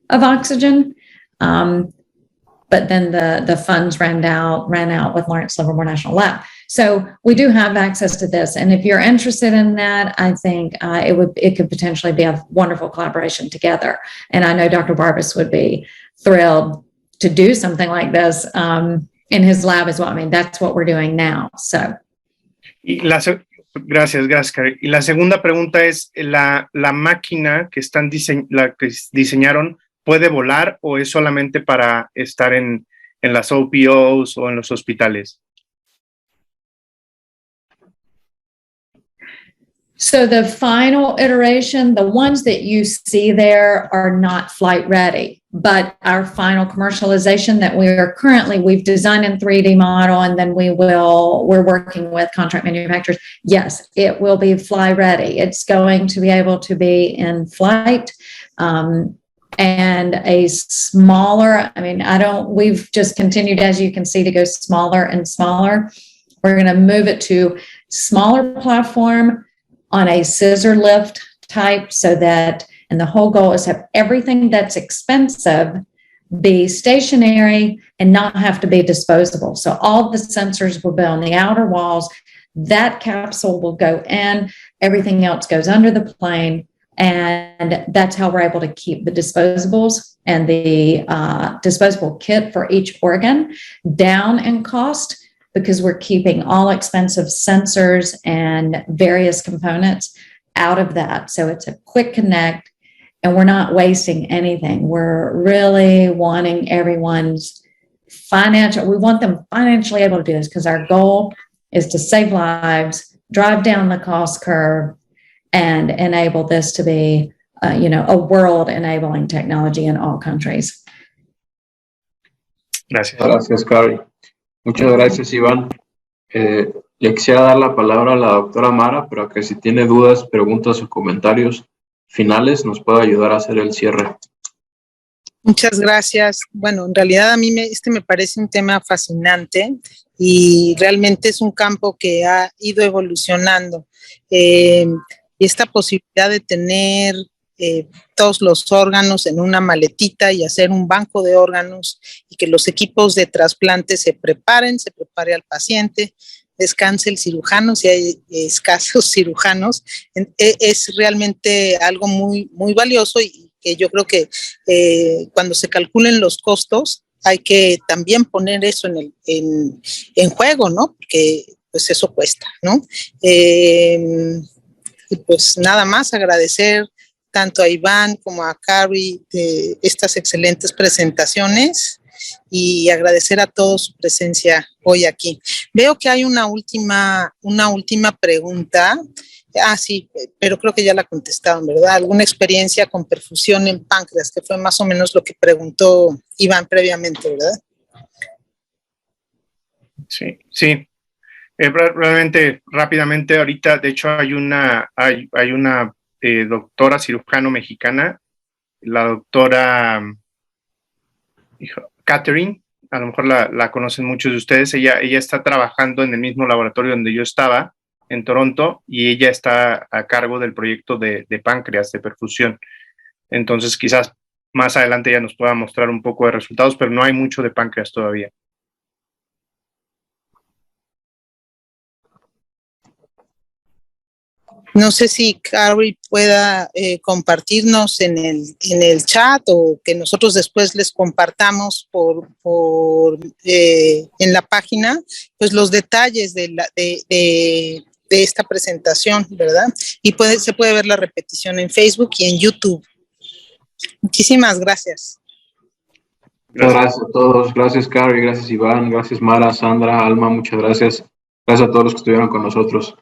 of oxygen, but then the funds ran out with Lawrence Livermore National Lab. So we do have access to this, and if you're interested in that, I think it could potentially be a wonderful collaboration together. And I know Dr. Barbas would be thrilled to do something like this in his lab as well. I mean, that's what we're doing now. So. Gracias, Carrie. Y la segunda pregunta es, ¿la máquina que diseñaron puede volar o es solamente para estar en las OPOs o en los hospitales? So the final iteration, the ones that you see there are not flight ready, but our final commercialization that we've designed in 3D model, and then we're working with contract manufacturers. Yes, it will be fly ready. It's going to be able to be in flight. And a smaller, we've just continued, as you can see, to go smaller and smaller. We're going to move it to smaller platform on a scissor lift type, so that, and the whole goal is to have everything that's expensive be stationary and not have to be disposable. So all the sensors will be on the outer walls. That capsule will go in, everything else goes under the plane. And that's how we're able to keep the disposables and the disposable kit for each organ down in cost, because we're keeping all expensive sensors and various components out of that. So it's a quick connect, and we're not wasting anything. We're really wanting everyone's we want them financially able to do this, because our goal is to save lives, drive down the cost curve, and enable this to be, a world-enabling technology in all countries. Gracias. Gracias, Carrie. Muchas gracias, Iván. Le quisiera dar la palabra a la doctora Mara, para que si tiene dudas, preguntas o comentarios finales nos pueda ayudar a hacer el cierre. Muchas gracias. Bueno, en realidad a mí me parece un tema fascinante y realmente es un campo que ha ido evolucionando. Esta posibilidad de tener todos los órganos en una maletita y hacer un banco de órganos y que los equipos de trasplante se prepare al paciente, descanse el cirujano si hay escasos cirujanos. Es realmente algo muy, muy valioso y que yo creo que cuando se calculen los costos hay que también poner eso en juego, ¿no? Porque pues eso cuesta, ¿no? Y pues nada más agradecer tanto a Iván como a Carrie de estas excelentes presentaciones y agradecer a todos su presencia hoy aquí. Veo que hay una última pregunta. Sí, pero creo que ya la contestaron, ¿verdad? ¿Alguna experiencia con perfusión en páncreas? Que fue más o menos lo que preguntó Iván previamente, ¿verdad? Sí. Realmente, rápidamente, ahorita, de hecho, hay una doctora cirujano mexicana, la doctora Catherine, a lo mejor la conocen muchos de ustedes. Ella está trabajando en el mismo laboratorio donde yo estaba, en Toronto, y ella está a cargo del proyecto de páncreas, de perfusión. Entonces, quizás más adelante ya nos pueda mostrar un poco de resultados, pero no hay mucho de páncreas todavía. No sé si Carrie pueda compartirnos en el chat o que nosotros después les compartamos en la página, pues los detalles de esta presentación, ¿verdad? Y se puede ver la repetición en Facebook y en YouTube. Muchísimas gracias. Muchas gracias a todos. Gracias, Carrie. Gracias, Iván. Gracias, Mara, Sandra, Alma. Muchas gracias. Gracias a todos los que estuvieron con nosotros.